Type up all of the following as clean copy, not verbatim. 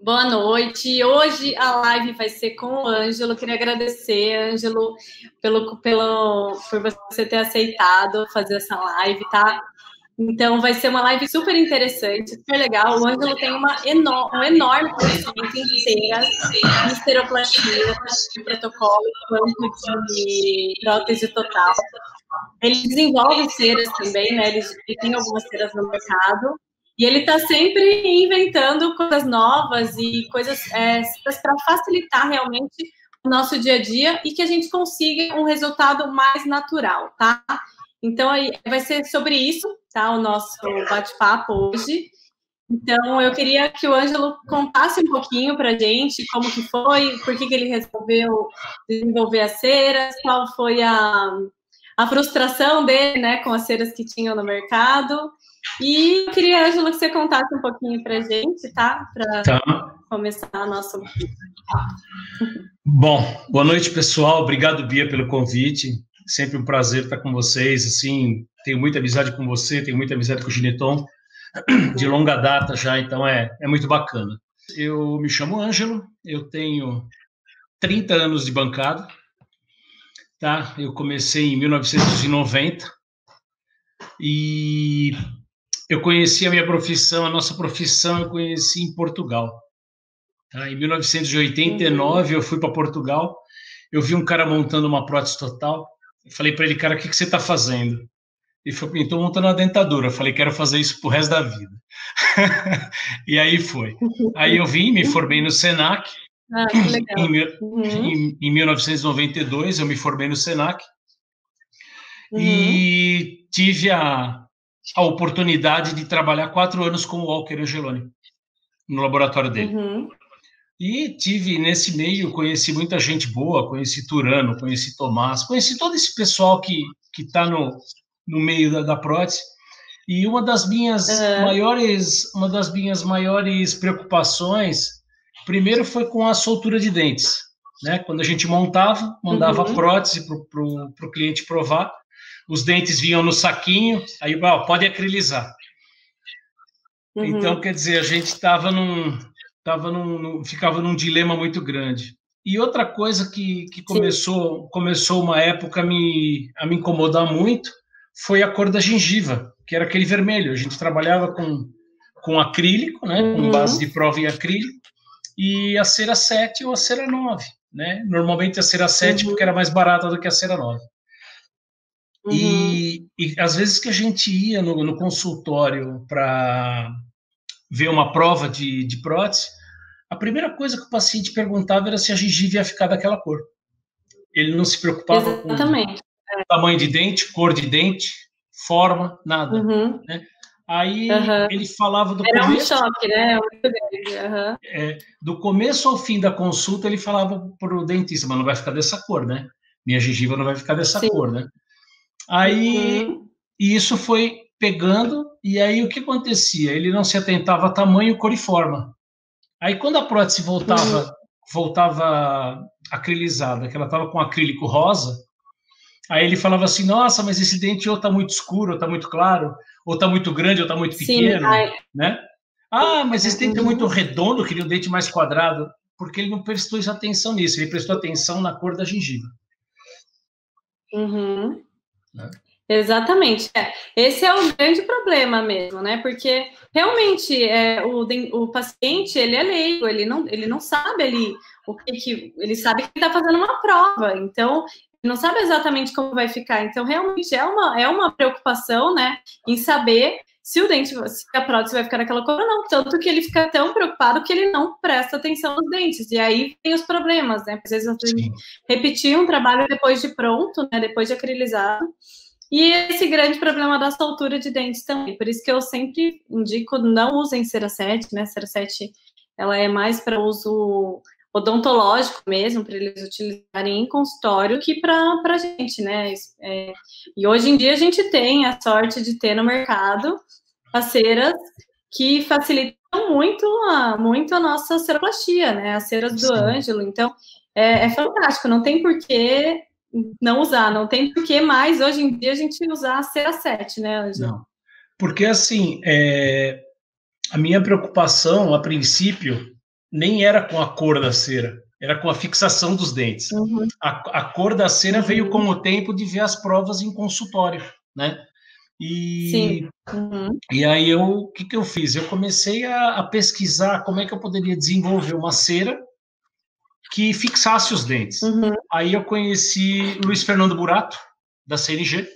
Boa noite. Hoje a live vai ser com o Ângelo. Queria agradecer, Ângelo, por você ter aceitado fazer essa live, tá? Então, vai ser uma live super interessante, super legal. O Ângelo tem um enorme conhecimento em ceras, em esteroplastia, de protocolo, quanto de prótese total. Ele desenvolve ceras também, né? Ele tem algumas ceras no mercado. E ele está sempre inventando coisas novas e coisas para facilitar realmente o nosso dia a dia e que a gente consiga um resultado mais natural, tá? Então, vai ser sobre isso, tá? O nosso bate-papo hoje. Então, eu queria que o Ângelo contasse um pouquinho para a gente como que foi, por que ele resolveu desenvolver as ceras, qual foi a frustração dele, né, com as ceras que tinham no mercado. E eu queria, Ângelo, que você contasse um pouquinho para a gente, tá? Para começar a nossa... Bom, boa noite, pessoal. Obrigado, Bia, pelo convite. Sempre um prazer estar com vocês. Assim, tenho muita amizade com você, tenho muita amizade com o Gineton, de longa data já, então é muito bacana. Eu me chamo Ângelo, eu tenho 30 anos de bancada, tá? Eu comecei em 1990 e eu conheci a minha profissão, a nossa profissão, eu conheci em Portugal. Tá? Em 1989, eu fui para Portugal, eu vi um cara montando uma prótese total, eu falei para ele, cara, o que você está fazendo? Ele falou, estou montando uma dentadura. Eu falei, quero fazer isso pro resto da vida. E aí foi. Aí eu vim, me formei no Senac. Ah, que legal. Em 1992, eu me formei no Senac. E tive a oportunidade de trabalhar 4 anos com o Walker Angeloni, no laboratório dele. E tive, nesse meio, conheci muita gente boa, conheci Turano, conheci Tomás, conheci todo esse pessoal que está no meio da prótese. E uma das minhas maiores preocupações, primeiro foi com a soltura de dentes, né? Quando a gente mandava a prótese para o cliente provar, os dentes vinham no saquinho, aí pode acrilizar. Então, quer dizer, a gente ficava num dilema muito grande. E outra coisa que começou uma época a me incomodar muito foi a cor da gengiva, que era aquele vermelho. A gente trabalhava com acrílico, né, com base de prova em acrílico, e a cera 7 ou a cera 9, né? Normalmente a cera 7 porque era mais barata do que a cera 9. E às vezes que a gente ia no consultório para ver uma prova de prótese, a primeira coisa que o paciente perguntava era se a gengiva ia ficar daquela cor. Ele não se preocupava com tamanho de dente, cor de dente, forma, nada. Né? Aí ele falava do começo... Era um choque, né? Muito grande. Do começo ao fim da consulta, ele falava para o dentista, mas não vai ficar dessa cor, né? Minha gengiva não vai ficar dessa cor, né? Aí, e isso foi pegando, e aí o que acontecia? Ele não se atentava a tamanho, cor e forma. Aí, quando a prótese voltava acrilizada, que ela estava com acrílico rosa, aí ele falava assim, nossa, mas esse dente ou está muito escuro, ou está muito claro, ou está muito grande, ou está muito pequeno, né? Ah, mas esse dente é muito redondo, queria um dente mais quadrado, porque ele não prestou atenção nisso, ele prestou atenção na cor da gengiva. Né? Exatamente. Esse é o grande problema mesmo, né? Porque realmente o paciente ele é leigo, ele não sabe ele sabe que ele está fazendo uma prova, então ele não sabe exatamente como vai ficar. Então realmente é uma preocupação, né? Em saber se a prótese vai ficar daquela cor ou não, tanto que ele fica tão preocupado que ele não presta atenção nos dentes, e aí tem os problemas, né? Às vezes você tem que repetir um trabalho depois de pronto, né? Depois de acrilizado. E esse grande problema da soltura de dentes também. Por isso que eu sempre indico, não usem cera 7, né? Cera 7, ela é mais para uso odontológico mesmo, para eles utilizarem em consultório, que para a gente, né? E hoje em dia a gente tem a sorte de ter no mercado as ceras que facilitam muito a nossa ceroplastia, né? As ceras do Ângelo. Então, é fantástico, não tem porquê não usar, não tem por que mais hoje em dia a gente usar a cera 7, né, Ângelo? Não, porque assim, a minha preocupação, a princípio, nem era com a cor da cera, era com a fixação dos dentes. A cor da cera veio com o tempo de ver as provas em consultório, né? Sim. E aí o que eu fiz? Eu comecei a pesquisar como é que eu poderia desenvolver uma cera que fixasse os dentes. Aí eu conheci Luiz Fernando Burato, da CNG,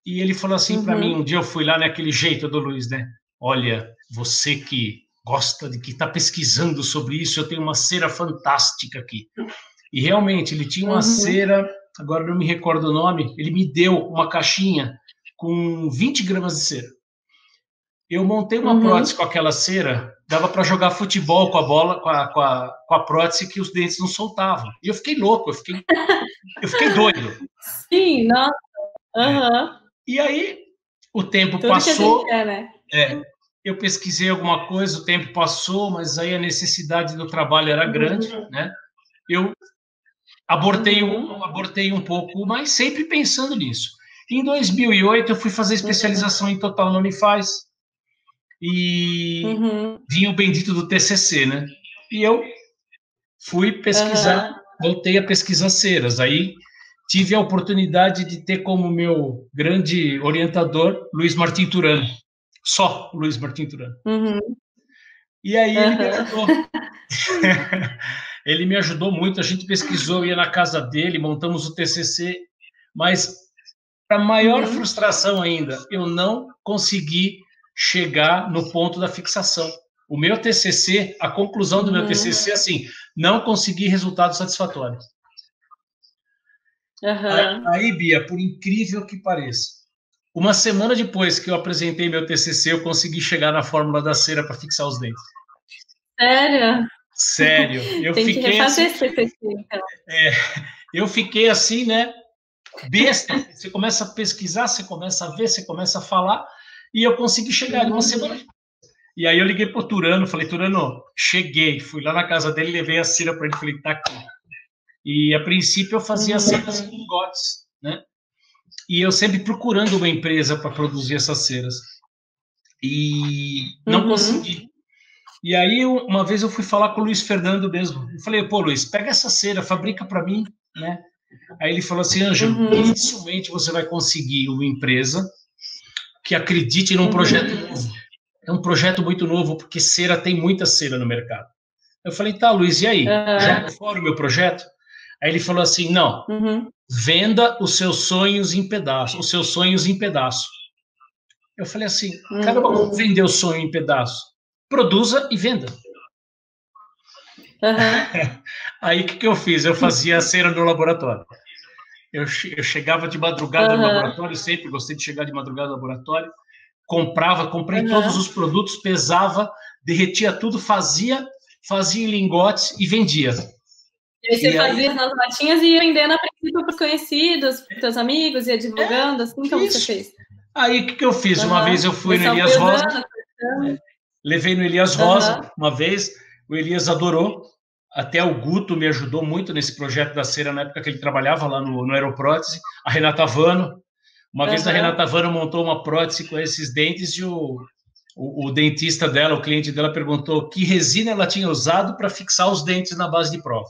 e ele falou assim para mim, um dia eu fui lá naquele jeito do Luiz, né? Olha, você que gosta de que está pesquisando sobre isso, eu tenho uma cera fantástica aqui. E realmente, ele tinha uma cera, agora não me recordo o nome, ele me deu uma caixinha com 20 gramas de cera. Eu montei uma prótese com aquela cera, dava para jogar futebol com a bola, com a prótese que os dentes não soltavam. E eu fiquei louco, eu fiquei doido. Sim, nossa. E aí, o tempo passou. Que a gente quer, né? Eu pesquisei alguma coisa, o tempo passou, mas aí a necessidade do trabalho era grande, né? Eu abortei um pouco, mas sempre pensando nisso. Em 2008, eu fui fazer especialização em total na Unifaz e vinha o bendito do TCC, né? E eu fui pesquisar, voltei a pesquisar ceras. Aí tive a oportunidade de ter como meu grande orientador Luiz Martim Turano. Só o Luiz Martim Turano. E aí ele me ajudou. Ele me ajudou muito, a gente pesquisou, ia na casa dele, montamos o TCC, mas, para maior frustração ainda, eu não consegui chegar no ponto da fixação. O meu TCC, a conclusão do meu TCC, assim, não consegui resultado satisfatório. Aí, Bia, por incrível que pareça, uma semana depois que eu apresentei meu TCC, eu consegui chegar na fórmula da cera para fixar os dentes. Sério? Sério. Eu Tem fiquei que refazer assim, esse TCC, então. Eu fiquei assim, né? Besta. Você começa a pesquisar, você começa a ver, você começa a falar, e eu consegui chegar em uma semana. E aí eu liguei pro Turano, falei, Turano, cheguei. Fui lá na casa dele, levei a cera para ele, falei, tá aqui. E a princípio eu fazia ceras em lingotes, né? E eu sempre procurando uma empresa para produzir essas ceras. E não consegui. E aí, uma vez eu fui falar com o Luiz Fernando mesmo. Eu falei, pô, Luiz, pega essa cera, fabrica para mim, né? Aí ele falou assim, Ângelo, dificilmente você vai conseguir uma empresa que acredite num projeto novo. É um projeto muito novo, porque cera tem muita cera no mercado. Eu falei, tá, Luiz, e aí? Joga fora o meu projeto? Aí ele falou assim, não, venda os seus sonhos em pedaços, os seus sonhos em pedaço. Eu falei assim, caramba, como vender o sonho em pedaço? Produza e venda. Aí o que eu fiz? Eu fazia a cera no laboratório. Eu chegava de madrugada no laboratório, sempre gostei de chegar de madrugada no laboratório, comprei todos os produtos, pesava, derretia tudo, fazia em lingotes e vendia. E aí você fazia nas latinhas e ia vendendo a princípio para os conhecidos, para os seus amigos, ia divulgando, assim como você fez. Aí o que eu fiz? Uma vez eu fui no Elias Rosa, levei no Elias Rosa uma vez, o Elias adorou, até o Guto me ajudou muito nesse projeto da cera na época que ele trabalhava lá no Aeroprótese, a Renata Vano, uma vez a Renata Vano montou uma prótese com esses dentes e o dentista dela, o cliente dela perguntou que resina ela tinha usado para fixar os dentes na base de prova.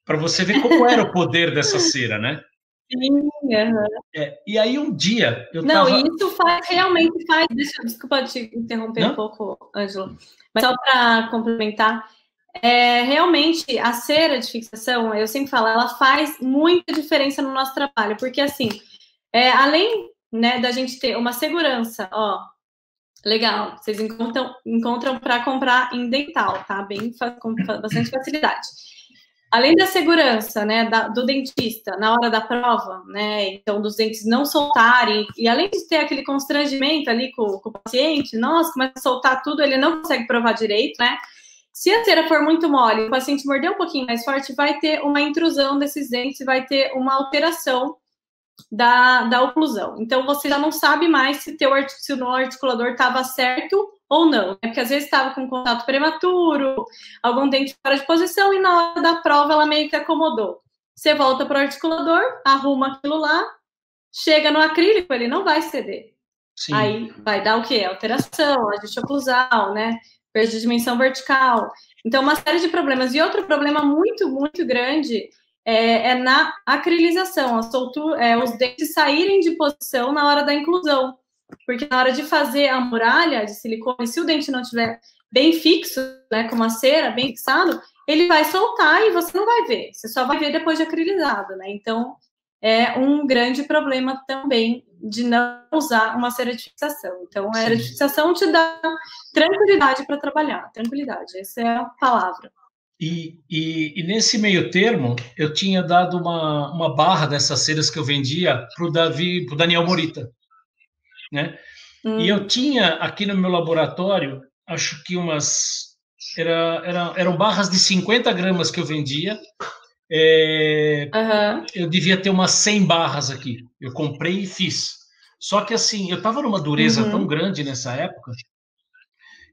Para você ver como era o poder dessa cera, né? Sim, e aí um dia eu isso realmente faz. Desculpa te interromper um pouco, Ângelo, mas só para complementar, realmente a cera de fixação, eu sempre falo, ela faz muita diferença no nosso trabalho, porque assim, além, né, da gente ter uma segurança, legal, vocês encontram para comprar em dental, tá? Com bastante facilidade. Além da segurança, né, do dentista na hora da prova, né, então dos dentes não soltarem, e além de ter aquele constrangimento ali com o paciente, nossa, começa a soltar tudo, ele não consegue provar direito, né? Se a cera for muito mole, o paciente morder um pouquinho mais forte, vai ter uma intrusão desses dentes, vai ter uma alteração da oclusão. Então, você já não sabe mais se o articulador estava certo ou não, né? Porque às vezes estava com contato prematuro, algum dente fora de posição, e na hora da prova ela meio que acomodou. Você volta para o articulador, arruma aquilo lá, chega no acrílico, ele não vai ceder. Sim. Aí vai dar o quê? Alteração, ajuste oclusal, né? perda de dimensão vertical. Então, uma série de problemas. E outro problema muito, muito grande é na acrilização, a soltura, os dentes saírem de posição na hora da inclusão. Porque na hora de fazer a muralha de silicone, se o dente não estiver bem fixo, né, com uma cera bem fixado, ele vai soltar e você não vai ver. Você só vai ver depois de acrilizado, né? Então, é um grande problema também de não usar uma cera de fixação. Então, a cera de fixação te dá tranquilidade para trabalhar. Tranquilidade, essa é a palavra. E nesse meio termo, eu tinha dado uma barra dessas ceras que eu vendia para o Daniel Morita, né? E eu tinha aqui no meu laboratório, acho que eram barras de 50 gramas que eu vendia. Eu devia ter umas 100 barras aqui. Eu comprei e fiz. Só que assim, eu estava numa dureza tão grande nessa época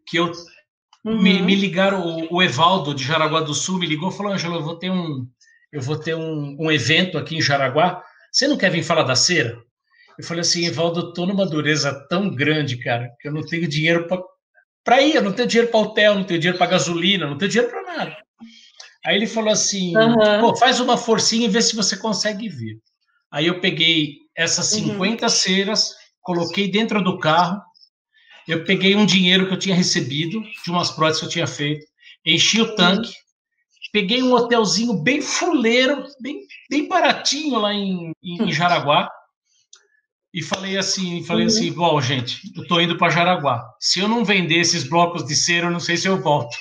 que me ligaram, o Evaldo de Jaraguá do Sul me ligou e falou: Ângelo, eu vou ter um evento aqui em Jaraguá. Você não quer vir falar da cera? Eu falei assim: Evaldo, eu tô numa dureza tão grande, cara, que eu não tenho dinheiro para ir, eu não tenho dinheiro para hotel, não tenho dinheiro para gasolina, não tenho dinheiro para nada. Aí ele falou assim: pô, faz uma forcinha e vê se você consegue vir. Aí eu peguei essas 50 ceras, coloquei dentro do carro, eu peguei um dinheiro que eu tinha recebido de umas próteses que eu tinha feito, enchi o tanque, peguei um hotelzinho bem fuleiro, bem baratinho lá em Jaraguá, e falei assim, bom, gente, eu tô indo para Jaraguá. Se eu não vender esses blocos de cera, eu não sei se eu volto.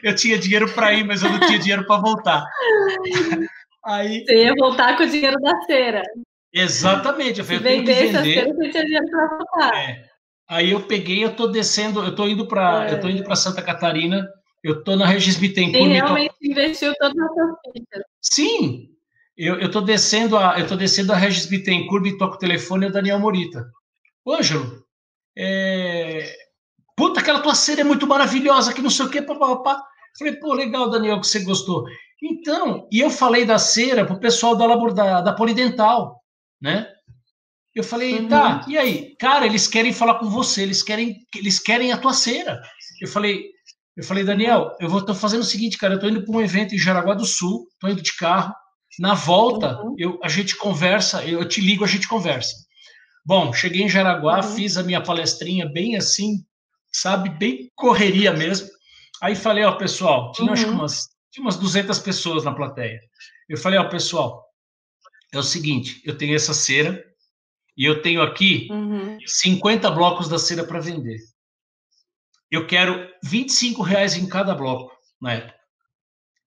Eu tinha dinheiro para ir, mas eu não tinha dinheiro para voltar. Aí, você ia voltar com o dinheiro da cera. Exatamente. Eu falei, eu tenho que vender. Essa cera, você tinha dinheiro para voltar. Aí eu peguei, eu tô descendo, eu tô indo para Santa Catarina, eu tô na Regis Bittencourt. Você realmente investiu todas as suas fichas. Sim. Eu tô descendo a Regis Bittencourt e toco o telefone, é o Daniel Morita. Ô, Ângelo, puta, aquela tua cera é muito maravilhosa, que não sei o que, papapá. Falei, pô, legal, Daniel, que você gostou. Então, e eu falei da cera pro pessoal da Polidental, né? Eu falei, tá, e aí? Cara, eles querem falar com você, eles querem a tua cera. Eu falei, Daniel, tô fazendo o seguinte, cara, eu tô indo para um evento em Jaraguá do Sul, tô indo de carro, na volta, a gente conversa, eu te ligo, a gente conversa. Bom, cheguei em Jaraguá, fiz a minha palestrinha bem assim, sabe, bem correria mesmo. Aí falei, ó, pessoal, tinha acho que umas 200 pessoas na plateia. Eu falei, ó, pessoal, é o seguinte, eu tenho essa cera e eu tenho aqui 50 blocos da cera para vender. Eu quero R$25 em cada bloco, na época.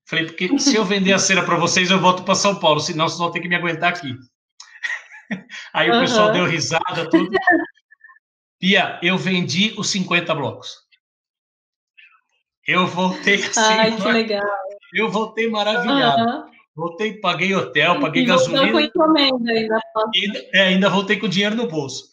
Falei, porque se eu vender a cera para vocês, eu volto para São Paulo, senão vocês vão ter que me aguentar aqui. Aí o pessoal deu risada, tudo. Pia, eu vendi os 50 blocos. Eu voltei assim. Ai, que legal. Eu voltei maravilhado. Voltei, paguei hotel, paguei gasolina. Com encomenda ainda. Ainda voltei com dinheiro no bolso.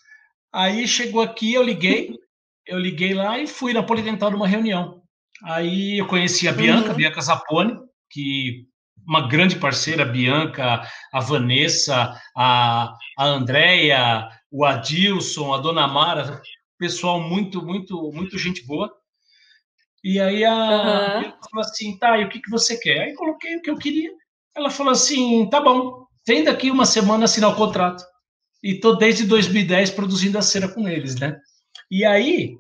Aí chegou aqui, eu liguei lá e fui na Polidental numa reunião. Aí eu conheci a Bianca Zapponi, que uma grande parceira, a Bianca, a Vanessa, a Andréia, o Adilson, a Dona Mara, pessoal muito, muito, muito gente boa. E aí a Bianca falou assim, tá, e o que você quer? Aí coloquei o que eu queria. Ela falou assim, tá bom, vem daqui uma semana assinar o contrato. E tô desde 2010 produzindo a cera com eles, né? E aí,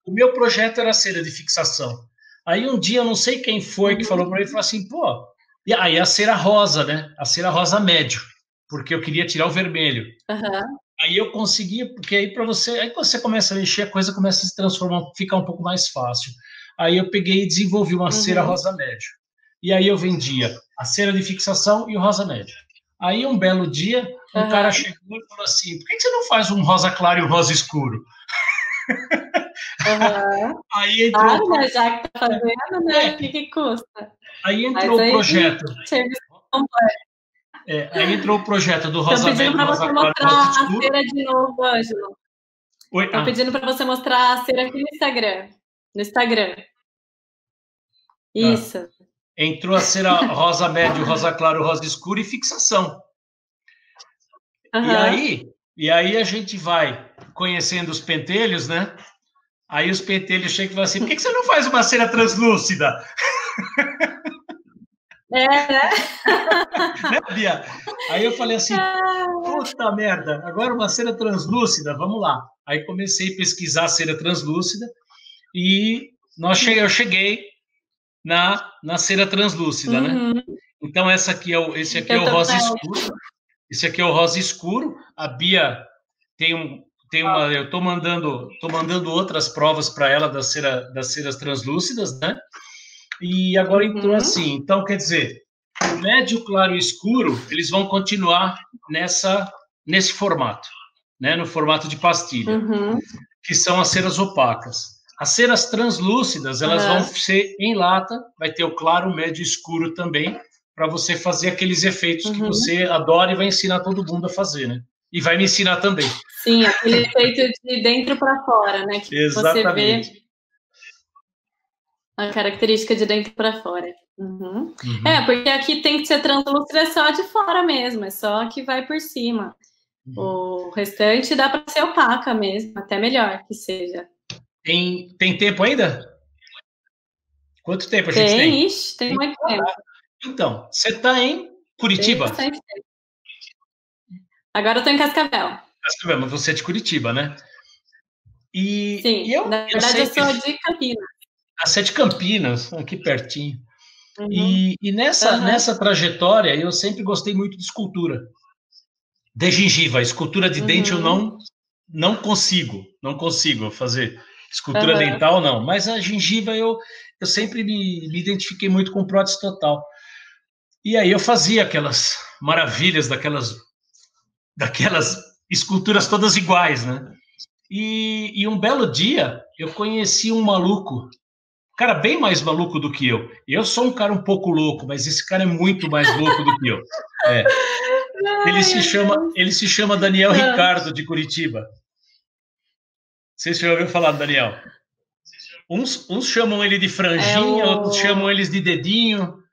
o meu projeto era a cera de fixação. Aí um dia, eu não sei quem foi que falou para mim, falou assim, pô, e aí a cera rosa, né? A cera rosa médio, porque eu queria tirar o vermelho. Aí eu consegui, porque aí quando você começa a mexer, a coisa começa a se transformar, ficar um pouco mais fácil. Aí eu peguei e desenvolvi uma cera rosa médio. E aí eu vendia a cera de fixação e o rosa médio. Aí um belo dia, um cara chegou e falou assim, por que você não faz um rosa claro e um rosa escuro? Aí entrou... mas já que tá fazendo, né? O que custa? Aí entrou o projeto. Aí entrou o projeto do rosa médio, rosa claro e rosa escuro. Tô pedindo para você mostrar a cera de novo, Ângelo. Tô pedindo para você mostrar a cera aqui no Instagram. Isso. Entrou a cera rosa médio, rosa claro, rosa escuro e fixação. E aí a gente vai conhecendo os pentelhos, né? Aí os pentelhos chegam e falam assim, por que você não faz uma cera translúcida? Né, Bia? Aí eu falei assim, puta merda, agora uma cera translúcida, vamos lá. Aí comecei a pesquisar a cera translúcida e eu cheguei na cera translúcida, né? Então esse aqui é o rosa escuro. Esse aqui é o rosa escuro. A Bia eu estou mandando outras provas para ela das ceras translúcidas, né? E agora entrou assim. Então, quer dizer, o médio, claro e escuro, eles vão continuar nesse formato, né? No formato de pastilha, que são as ceras opacas. As ceras translúcidas, elas vão ser em lata, vai ter o claro, o médio e escuro também, para você fazer aqueles efeitos que você adora e vai ensinar todo mundo a fazer, né? E vai me ensinar também. Sim, aquele efeito de dentro para fora, né? Que exatamente. Você vê a característica de dentro para fora. Porque aqui tem que ser translúcido só de fora mesmo, é só que vai por cima. O restante dá para ser opaca mesmo, até melhor que seja. Tem tempo ainda? Quanto tempo a gente tem? Ixi, tem muito tempo. Então, você está em Curitiba? Tem bastante tempo. Agora eu estou em Cascavel. Cascavel, mas você é de Curitiba, né? Sim, na verdade eu sou de Campinas. Você é de Campinas, aqui pertinho. E nessa trajetória, eu sempre gostei muito de escultura. De gengiva, escultura de dente eu não consigo fazer. Escultura dental, não. Mas a gengiva eu sempre me identifiquei muito com prótese total. E aí eu fazia aquelas maravilhas daquelas esculturas todas iguais, né? E um belo dia eu conheci um maluco, cara bem mais maluco do que eu. Eu sou um cara um pouco louco, mas esse cara é muito mais louco do que eu. Ele se chama Daniel Ricardo, de Curitiba. Vocês já ouviram falar do Daniel? Uns chamam ele de franjinha, outros chamam eles de dedinho.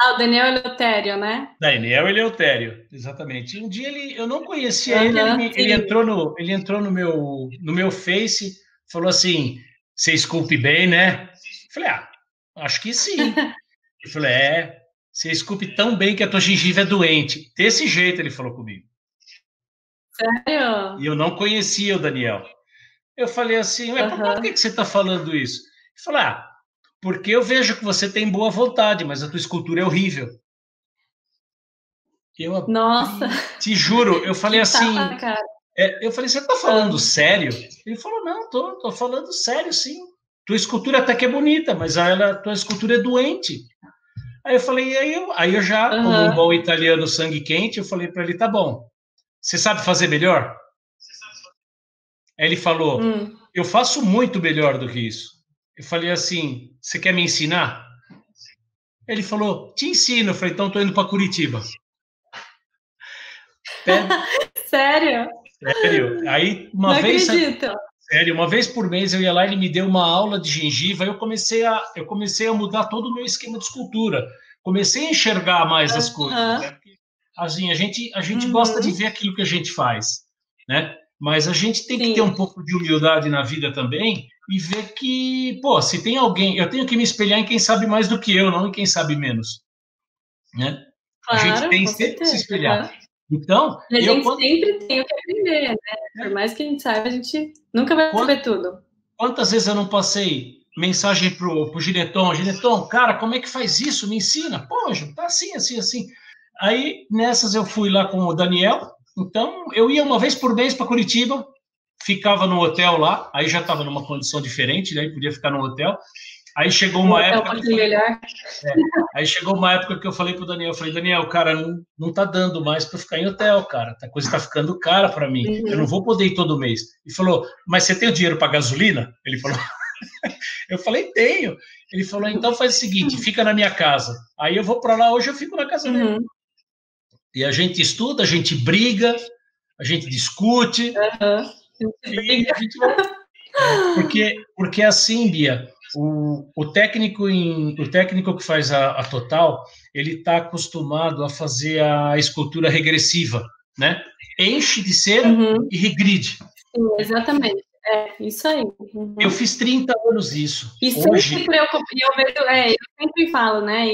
O Daniel Eleutério, né? Daniel Eleutério, exatamente. Um dia eu não conhecia ele entrou no meu Face, falou assim, você esculpe bem, né? Eu falei, acho que sim. Eu falei, você esculpe tão bem que a tua gengiva é doente. Desse jeito ele falou comigo. Sério? E eu não conhecia o Daniel. Eu falei assim, por que você está falando isso? Ele falou, porque eu vejo que você tem boa vontade, mas a tua escultura é horrível. Nossa! Te juro, eu falei assim... eu falei, você está falando sério? Ele falou, não, tô falando sério, sim. Tua escultura até que é bonita, mas tua escultura é doente. Aí eu falei, aí eu já, como um bom italiano sangue quente, eu falei para ele, tá bom, você sabe fazer melhor? Aí ele falou, eu faço muito melhor do que isso. Eu falei assim, você quer me ensinar? Ele falou, te ensino. Eu falei, então tô indo para Curitiba. Sério? Sério. Aí, uma vez por mês eu ia lá e ele me deu uma aula de gengiva. Eu comecei a mudar todo o meu esquema de escultura. Comecei a enxergar mais as coisas. Né? Porque, assim, a gente gosta de ver aquilo que a gente faz, né? Mas a gente tem que ter um pouco de humildade na vida também e ver que, se tem alguém, eu tenho que me espelhar em quem sabe mais do que eu, não em quem sabe menos, né? Claro, a gente tem sempre que se espelhar. Então, a gente sempre tem o que aprender, né? Por mais que a gente saiba, a gente nunca vai saber tudo. Quantas vezes eu não passei mensagem pro Gineton, cara, como é que faz isso? Me ensina. Poxa, tá assim, assim, assim. Aí, nessas, eu fui lá com o Daniel. Então, eu ia uma vez por mês para Curitiba, ficava no hotel lá, aí já estava numa condição diferente, né? Podia ficar no hotel. Aí chegou uma época. Aí chegou uma época que eu falei pro Daniel, Daniel, cara, não tá dando mais para ficar em hotel, cara. A coisa tá ficando cara para mim. Eu não vou poder ir todo mês. Ele falou, mas você tem o dinheiro para gasolina? Ele falou. Eu falei, tenho. Ele falou, então faz o seguinte, fica na minha casa. Aí eu vou para lá, hoje eu fico na casa dele. E a gente estuda, a gente briga, a gente discute. E a gente vai... Porque assim, Bia, o técnico que faz a Total, ele está acostumado a fazer a escultura regressiva, né? Enche de cera e regride. Sim, exatamente. Isso aí. Eu fiz 30 anos isso. E sempre se preocupa, eu sempre falo, né?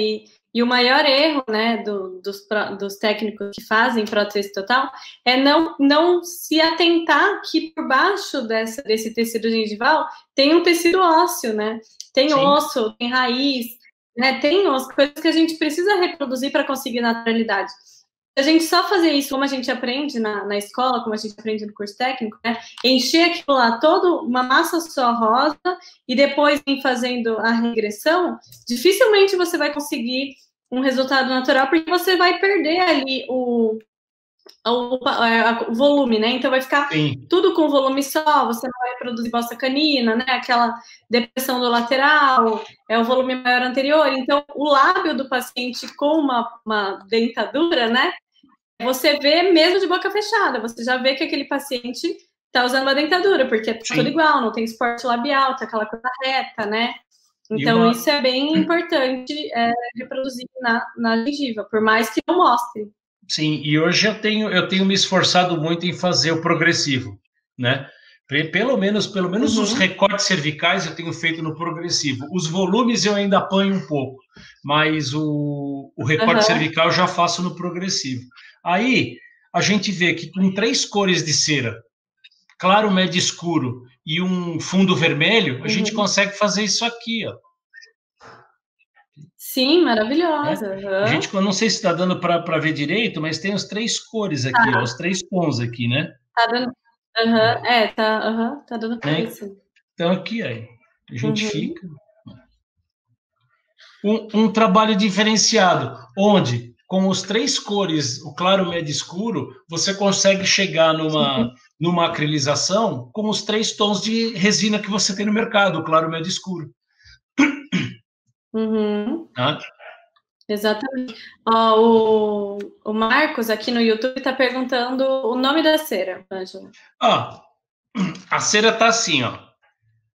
E o maior erro, né, dos técnicos que fazem prótese total é não se atentar que por baixo desse tecido gengival tem um tecido ósseo, né? Tem osso, tem raiz, né? Tem osso, coisas que a gente precisa reproduzir para conseguir naturalidade. A gente só fazer isso, como a gente aprende na escola, como a gente aprende no curso técnico, né? Encher aquilo lá, toda uma massa só rosa, e depois ir fazendo a regressão, dificilmente você vai conseguir um resultado natural, porque você vai perder ali o volume, né? Então vai ficar tudo com volume só, você não vai produzir bossa canina, né? Aquela depressão do lateral, o volume maior anterior. Então, o lábio do paciente com uma dentadura, né? Você vê mesmo de boca fechada, você já vê que aquele paciente está usando uma dentadura, porque tá tudo igual, não tem esporte labial, tá aquela coisa reta, né? Então, isso é bem importante reproduzir na gengiva, por mais que não mostre. Sim, e hoje eu tenho me esforçado muito em fazer o progressivo, né? Pelo menos os recortes cervicais eu tenho feito no progressivo. Os volumes eu ainda apanho um pouco, mas o recorte cervical eu já faço no progressivo. Aí a gente vê que com 3 cores de cera, claro, médio, escuro e um fundo vermelho, a gente consegue fazer isso aqui, ó. Sim, maravilhosa. A gente, eu não sei se está dando para ver direito, mas tem as 3 cores aqui, ó, os 3 tons aqui, né? Tá dando. Tá dando para isso. Então aqui, aí, a gente fica um trabalho diferenciado, onde com os 3 cores, o claro, médio e escuro, você consegue chegar numa acrilização com os 3 tons de resina que você tem no mercado, o claro, médio e escuro. Tá? Exatamente. Ó, o Marcos aqui no YouTube está perguntando o nome da cera, Ângela. A cera está assim, ó.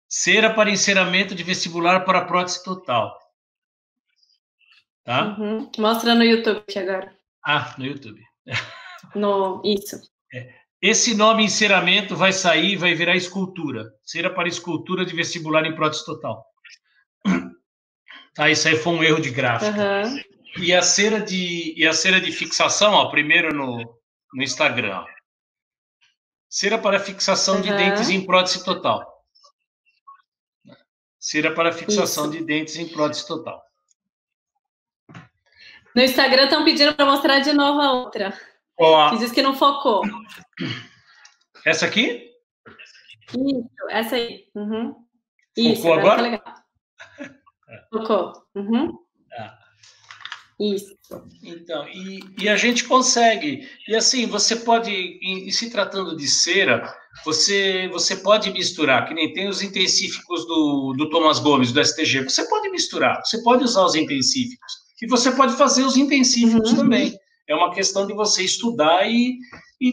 Cera para enceramento de vestibular para prótese total. Tá? Mostra no YouTube aqui agora. No YouTube. Isso. Esse nome enceramento vai sair, vai virar escultura. Cera para escultura de vestibular em prótese total. Tá, isso aí foi um erro de gráfica. E a cera de fixação, ó, primeiro no Instagram. Ó. Cera para fixação de dentes em prótese total. Cera para fixação de dentes em prótese total. No Instagram estão pedindo para mostrar de novo a outra. Que diz que não focou. Essa aqui? Isso, essa aí. Focou agora? Tá legal. Focou. Isso. Então, e a gente consegue. E assim, você pode, em se tratando de cera, você pode misturar, que nem tem os intensíficos do Thomas Gomes, do STG. Você pode misturar, você pode usar os intensíficos. E você pode fazer os intensíficos também. É uma questão de você estudar e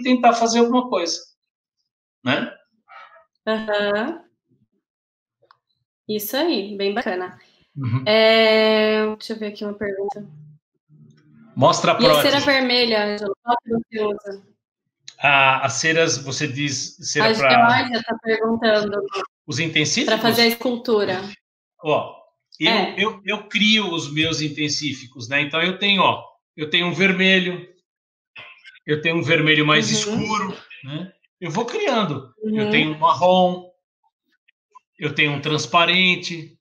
tentar fazer alguma coisa. Né? Isso aí, bem bacana. Deixa eu ver aqui uma pergunta. Mostra a prótese. E a cera vermelha, Ângela, qual que você usa? As ceras, você diz cera para... A Georgia está perguntando. Os intensíficos? Para fazer a escultura. Eu crio os meus intensíficos, né? Então eu tenho um vermelho, eu tenho um vermelho mais escuro, né? Eu vou criando. Eu tenho um marrom, eu tenho um transparente.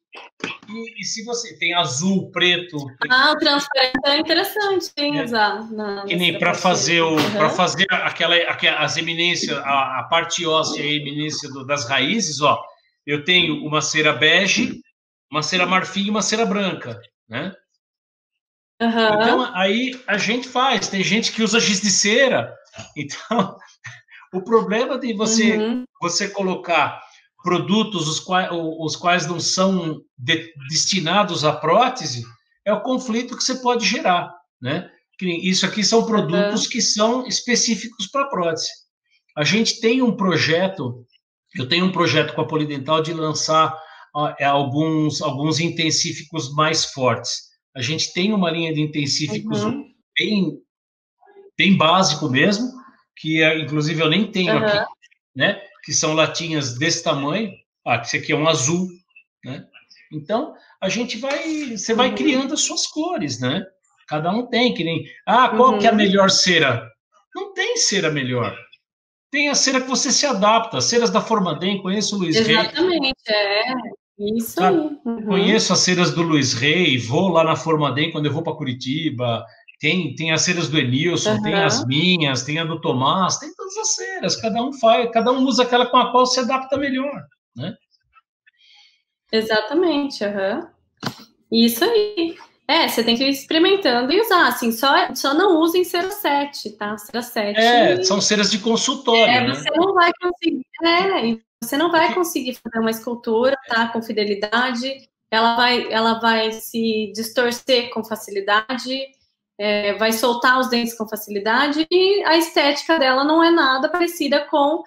E se você tem azul, preto... o transparente é interessante, usar. Que nem para fazer as eminências, a parte óssea e a eminência das raízes, ó. Eu tenho uma cera bege, uma cera marfim e uma cera branca, né? Então, aí a gente faz. Tem gente que usa giz de cera. Então, o problema de você colocar produtos os quais não são destinados à prótese é o conflito que você pode gerar, né? Isso aqui são produtos que são específicos para prótese. A gente tem um projeto, eu tenho um projeto com a Polidental de lançar alguns intensíficos mais fortes. A gente tem uma linha de intensíficos bem básico mesmo, que inclusive eu nem tenho aqui, né? que são latinhas desse tamanho. Esse aqui é um azul, né? Então, você vai criando as suas cores, né? Cada um tem, que nem... qual que é a melhor cera? Não tem cera melhor. Tem a cera que você se adapta. Ceras da Formadem, conheço o Luiz Rey. Exatamente, isso sabe? aí. Conheço as ceras do Luiz Rey, vou lá na Formadem quando eu vou para Curitiba. Tem as ceras do Enilson, tem as minhas, tem a do Tomás, tem todas as ceras. Cada um usa aquela com a qual se adapta melhor, né? Exatamente, Isso aí. Você tem que ir experimentando e usar, assim, só não use em cera 7, tá? Cera 7... são ceras de consultório, né? Você não vai conseguir, você não vai conseguir fazer uma escultura, tá? Com fidelidade, ela vai se distorcer com facilidade, vai soltar os dentes com facilidade, e a estética dela não é nada parecida com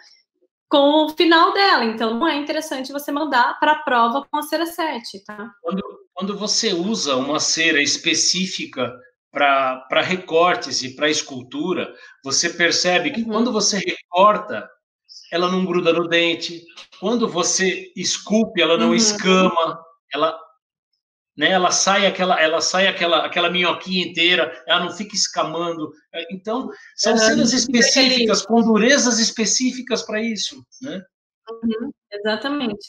o final dela, então não é interessante você mandar para a prova com a cera 7, tá? Quando você usa uma cera específica para recortes e para escultura, você percebe que quando você recorta, ela não gruda no dente. Quando você esculpe, ela não escama. Ela sai aquela minhoquinha inteira, ela não fica escamando. Então, são ceras específicas, com durezas específicas para isso, né? Exatamente,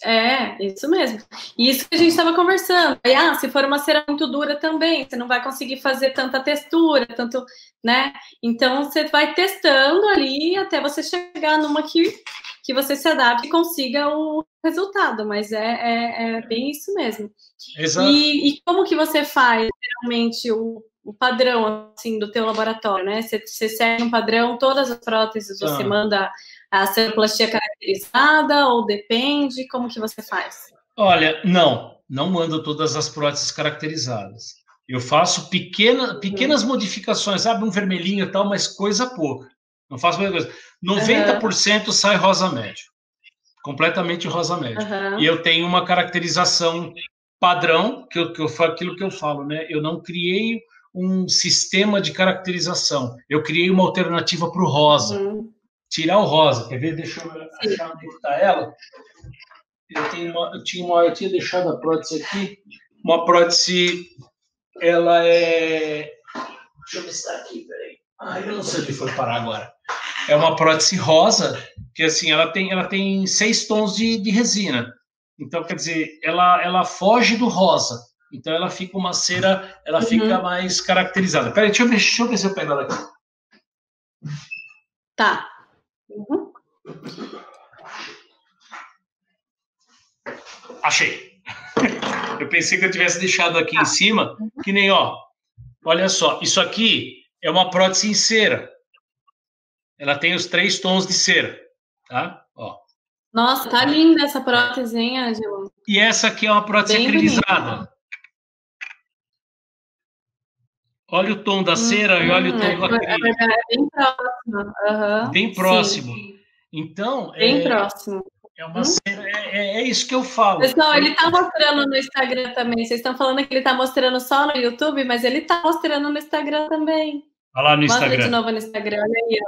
isso mesmo. E isso que a gente estava conversando. Aí, se for uma cera muito dura também, você não vai conseguir fazer tanta textura, tanto, né? Então, você vai testando ali até você chegar numa que você se adapte e consiga o resultado, mas é bem isso mesmo. Exato. E como que você faz, geralmente, o padrão, assim, do teu laboratório, né? Você segue um padrão, todas as próteses você manda a ceroplastia caracterizada ou depende? Como que você faz? Olha, não mando todas as próteses caracterizadas. Eu faço pequenas modificações, sabe, um vermelhinho e tal, mas coisa pouca. Não faço muita coisa. 90% sai rosa médio. Completamente rosa médio. E eu tenho uma caracterização padrão, aquilo que eu falo, né? Eu não criei um sistema de caracterização. Eu criei uma alternativa para o rosa. Tirar o rosa. Quer ver? Deixa eu achar onde está ela. Eu tinha deixado a prótese aqui. Uma prótese, ela é... Deixa eu ver se está aqui, peraí. Eu não sei onde foi parar agora. É uma prótese rosa, que assim, ela tem 6 tons de resina. Então, quer dizer, ela foge do rosa. Então, ela fica uma cera, ela fica mais caracterizada. Peraí, deixa eu ver se eu pego ela aqui. Tá. Achei. Eu pensei que eu tivesse deixado aqui em cima, que nem, olha só, isso aqui é uma prótese em cera. Ela tem os 3 tons de cera, tá? Nossa, tá linda essa prótese, hein, Ângelo? E essa aqui é uma prótese acrilizada. Olha o tom da cera e olha o tom do acrílico. É bem próximo. Bem próximo. Então, bem próximo. É uma cera, é isso que eu falo. Pessoal, ele tá mostrando no Instagram também. Vocês estão falando que ele tá mostrando só no YouTube, mas ele tá mostrando no Instagram também. Olha lá no Instagram. Mostra de novo no Instagram, olha aí,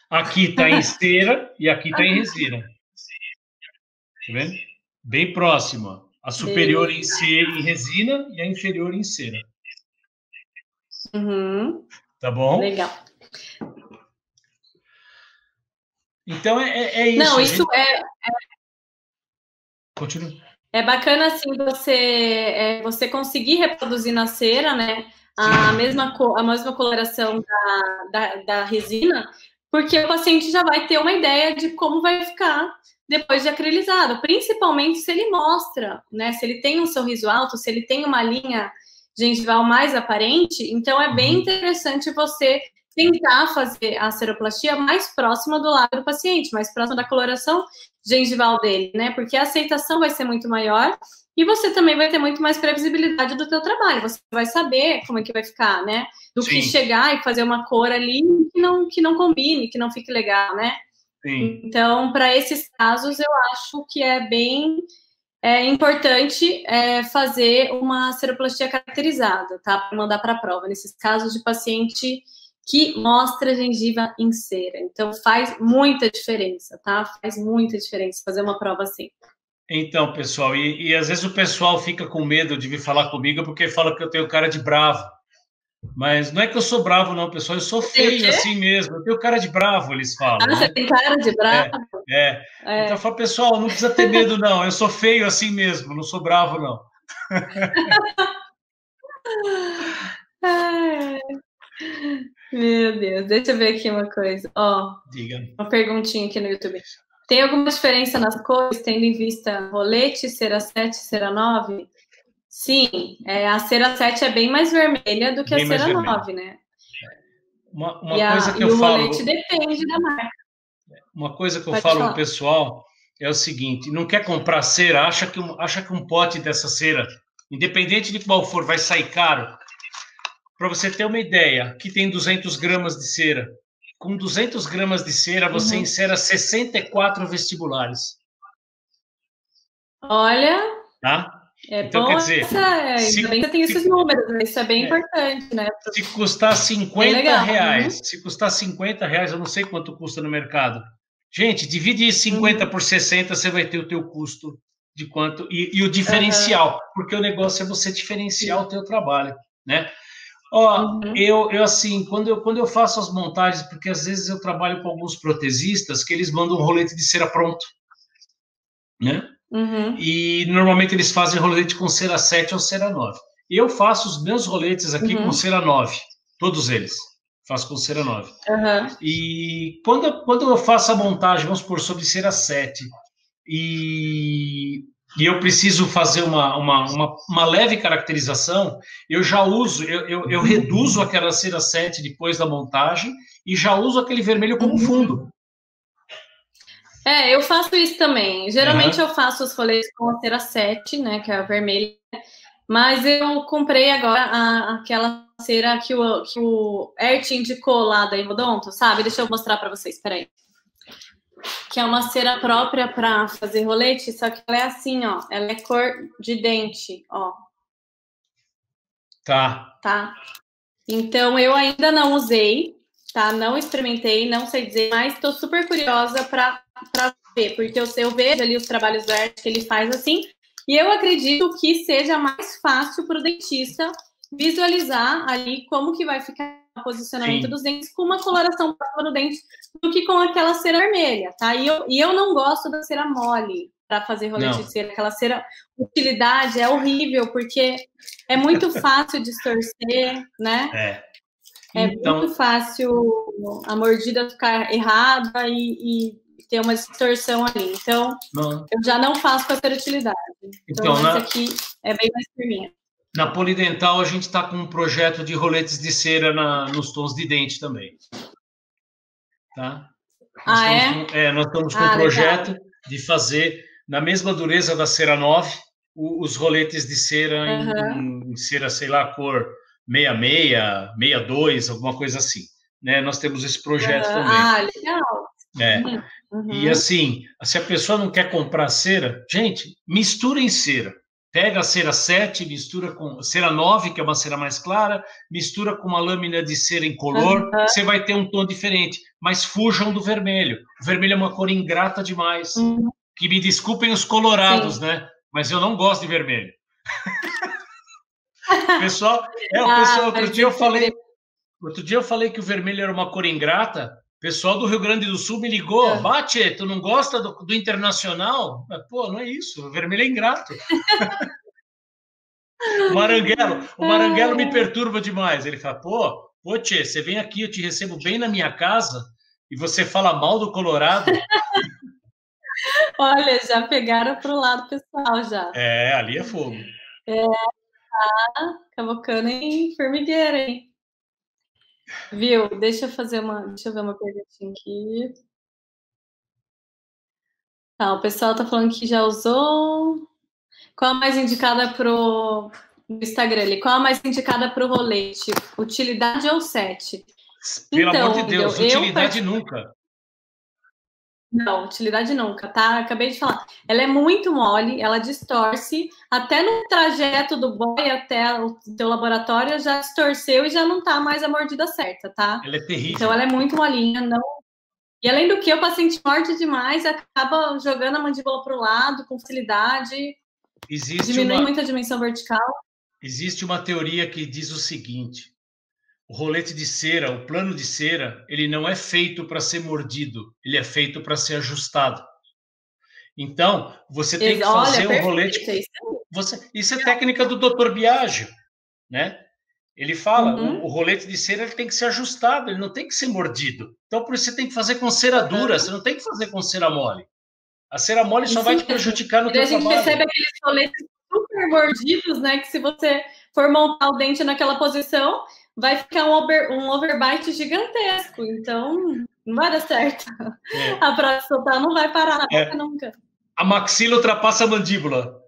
Aqui tá em cera e aqui tá em resina. Tá vendo? Bem próxima. A superior em resina e a inferior em cera. Tá bom? Legal. Então, é isso. Não, isso Continua. É bacana, assim, você conseguir reproduzir na cera, né, a mesma coloração da resina, porque o paciente já vai ter uma ideia de como vai ficar depois de acrilizado, principalmente se ele mostra, né, se ele tem um sorriso alto, se ele tem uma linha gengival mais aparente, então é bem interessante você tentar fazer a ceroplastia mais próxima do lábio do paciente, mais próxima da coloração gengival dele, né? Porque a aceitação vai ser muito maior e você também vai ter muito mais previsibilidade do teu trabalho. Você vai saber como é que vai ficar, né? Do que chegar e fazer uma cor ali que não combine, que não fique legal, né? Sim. Então, para esses casos, eu acho que é bem importante fazer uma ceroplastia caracterizada, tá? Para mandar para a prova. Nesses casos de paciente que mostra a gengiva em cera. Então, faz muita diferença, tá? Faz muita diferença fazer uma prova assim. Então, pessoal, e às vezes o pessoal fica com medo de vir falar comigo porque fala que eu tenho cara de bravo. Mas não é que eu sou bravo, não, pessoal. Eu sou feio assim mesmo. Eu tenho cara de bravo, eles falam. Ah, você tem cara de bravo? Então eu falo, pessoal, não precisa ter medo, não. Eu sou feio assim mesmo, não sou bravo, não. Meu Deus, deixa eu ver aqui uma coisa. Diga. Uma perguntinha aqui no YouTube. Tem alguma diferença nas cores, tendo em vista rolete, cera 7, cera 9? Sim, a cera 7 é bem mais vermelha do que a cera 9, né? Uma coisa que eu o falo... rolete depende da marca. Uma coisa que eu falo pro pessoal é o seguinte, não quer comprar cera, acha que um pote dessa cera, independente de qual for, vai sair caro. Para você ter uma ideia, aqui tem 200 gramas de cera. Com 200 gramas de cera, você encera 64 vestibulares. Olha, tá? Então, bom, quer dizer, ainda bem que tem esses números, né? Isso é bem importante, né? Se custar 50 reais, se custar 50 reais, eu não sei quanto custa no mercado. Gente, divide 50 por 60, você vai ter o teu custo de quanto, e o diferencial, porque o negócio é você diferenciar o teu trabalho, né? Eu assim, quando eu faço as montagens, porque às vezes eu trabalho com alguns protesistas que eles mandam um rolete de cera pronto, né? E normalmente eles fazem rolete com cera 7 ou cera 9. Eu faço os meus roletes aqui com cera 9, todos eles. Faço com cera 9. E quando eu faço a montagem, vamos supor, sobre cera 7, e eu preciso fazer uma leve caracterização, eu já uso, eu reduzo aquela cera 7 depois da montagem e já uso aquele vermelho como fundo. Eu faço isso também. Geralmente eu faço os roletes com a cera 7, né, que é a vermelha, mas eu comprei agora aquela cera que o Ert indicou lá da Hemodonto, sabe? Deixa eu mostrar para vocês, peraí. Que é uma cera própria para fazer rolete, só que ela é assim, ó, ela é cor de dente, ó. Tá? Então, eu ainda não usei, tá? Não experimentei, não sei dizer, mas estou super curiosa para ver, porque eu vejo ali os trabalhos do Ert que ele faz assim, e eu acredito que seja mais fácil para o dentista visualizar ali como que vai ficar o posicionamento dos dentes com uma coloração própria do dente do que com aquela cera vermelha, tá? E eu não gosto da cera mole para fazer rolete de cera. Aquela cera utilidade é horrível, porque é muito fácil distorcer, né? Então, muito fácil a mordida ficar errada e ter uma distorção ali. Então, eu já não faço com essa utilidade. Então esse aqui é bem mais firminho. Na Polidental, a gente está com um projeto de roletes de cera nos tons de dente também. Tá? Nós estamos com um projeto de fazer, na mesma dureza da cera 9, os roletes de cera em cera, sei lá, cor 66, 62, alguma coisa assim. Né? Nós temos esse projeto também. Legal. E assim, se a pessoa não quer comprar cera, gente, mistura em cera. Pega a cera 7, mistura com cera 9, que é uma cera mais clara, mistura com uma lâmina de cera incolor, você vai ter um tom diferente, mas fujam do vermelho. O vermelho é uma cor ingrata demais. Que me desculpem os colorados, né? Mas eu não gosto de vermelho. Pessoal, outro dia eu falei que o vermelho era uma cor ingrata. O pessoal do Rio Grande do Sul me ligou. Bate, tu não gosta do Internacional? Pô, não é isso. O vermelho é ingrato. O Maranguelo me perturba demais. Ele fala, pô, tchê, você vem aqui, eu te recebo bem na minha casa e você fala mal do Colorado. Olha, já pegaram pro lado pessoal, já. Ali é fogo. Tá cavocando em formigueira, hein? Viu? Deixa eu ver uma perguntinha aqui. Tá, o pessoal tá falando que já usou. Qual a mais indicada pro Instagram ali? Qual a mais indicada pro rolete? Utilidade ou 7? Pelo amor de Deus, utilidade nunca. Não, utilidade nunca, tá? Acabei de falar. Ela é muito mole, ela distorce. Até no trajeto do boy até o teu laboratório já distorceu e já não tá mais a mordida certa, tá? Ela é Então terrível. ela é muito molinha, não. E além do que, o paciente morde demais, acaba jogando a mandíbula para o lado com facilidade, diminui muito a dimensão vertical. Existe uma teoria que diz o seguinte: o rolete de cera, o plano de cera, ele não é feito para ser mordido, ele é feito para ser ajustado. Então, você tem que fazer um rolete. Isso é técnica do Dr. Biagio, né? Ele fala, o rolete de cera ele tem que ser ajustado, ele não tem que ser mordido. Então, por isso você tem que fazer com cera dura, você não tem que fazer com cera mole. A cera mole só vai te prejudicar no teu trabalho. A gente recebe aqueles roletes super mordidos, né? Que se você for montar o dente naquela posição, vai ficar um overbite gigantesco. Então, não vai dar certo. A prótese total não vai parar na boca nunca. A maxila ultrapassa a mandíbula.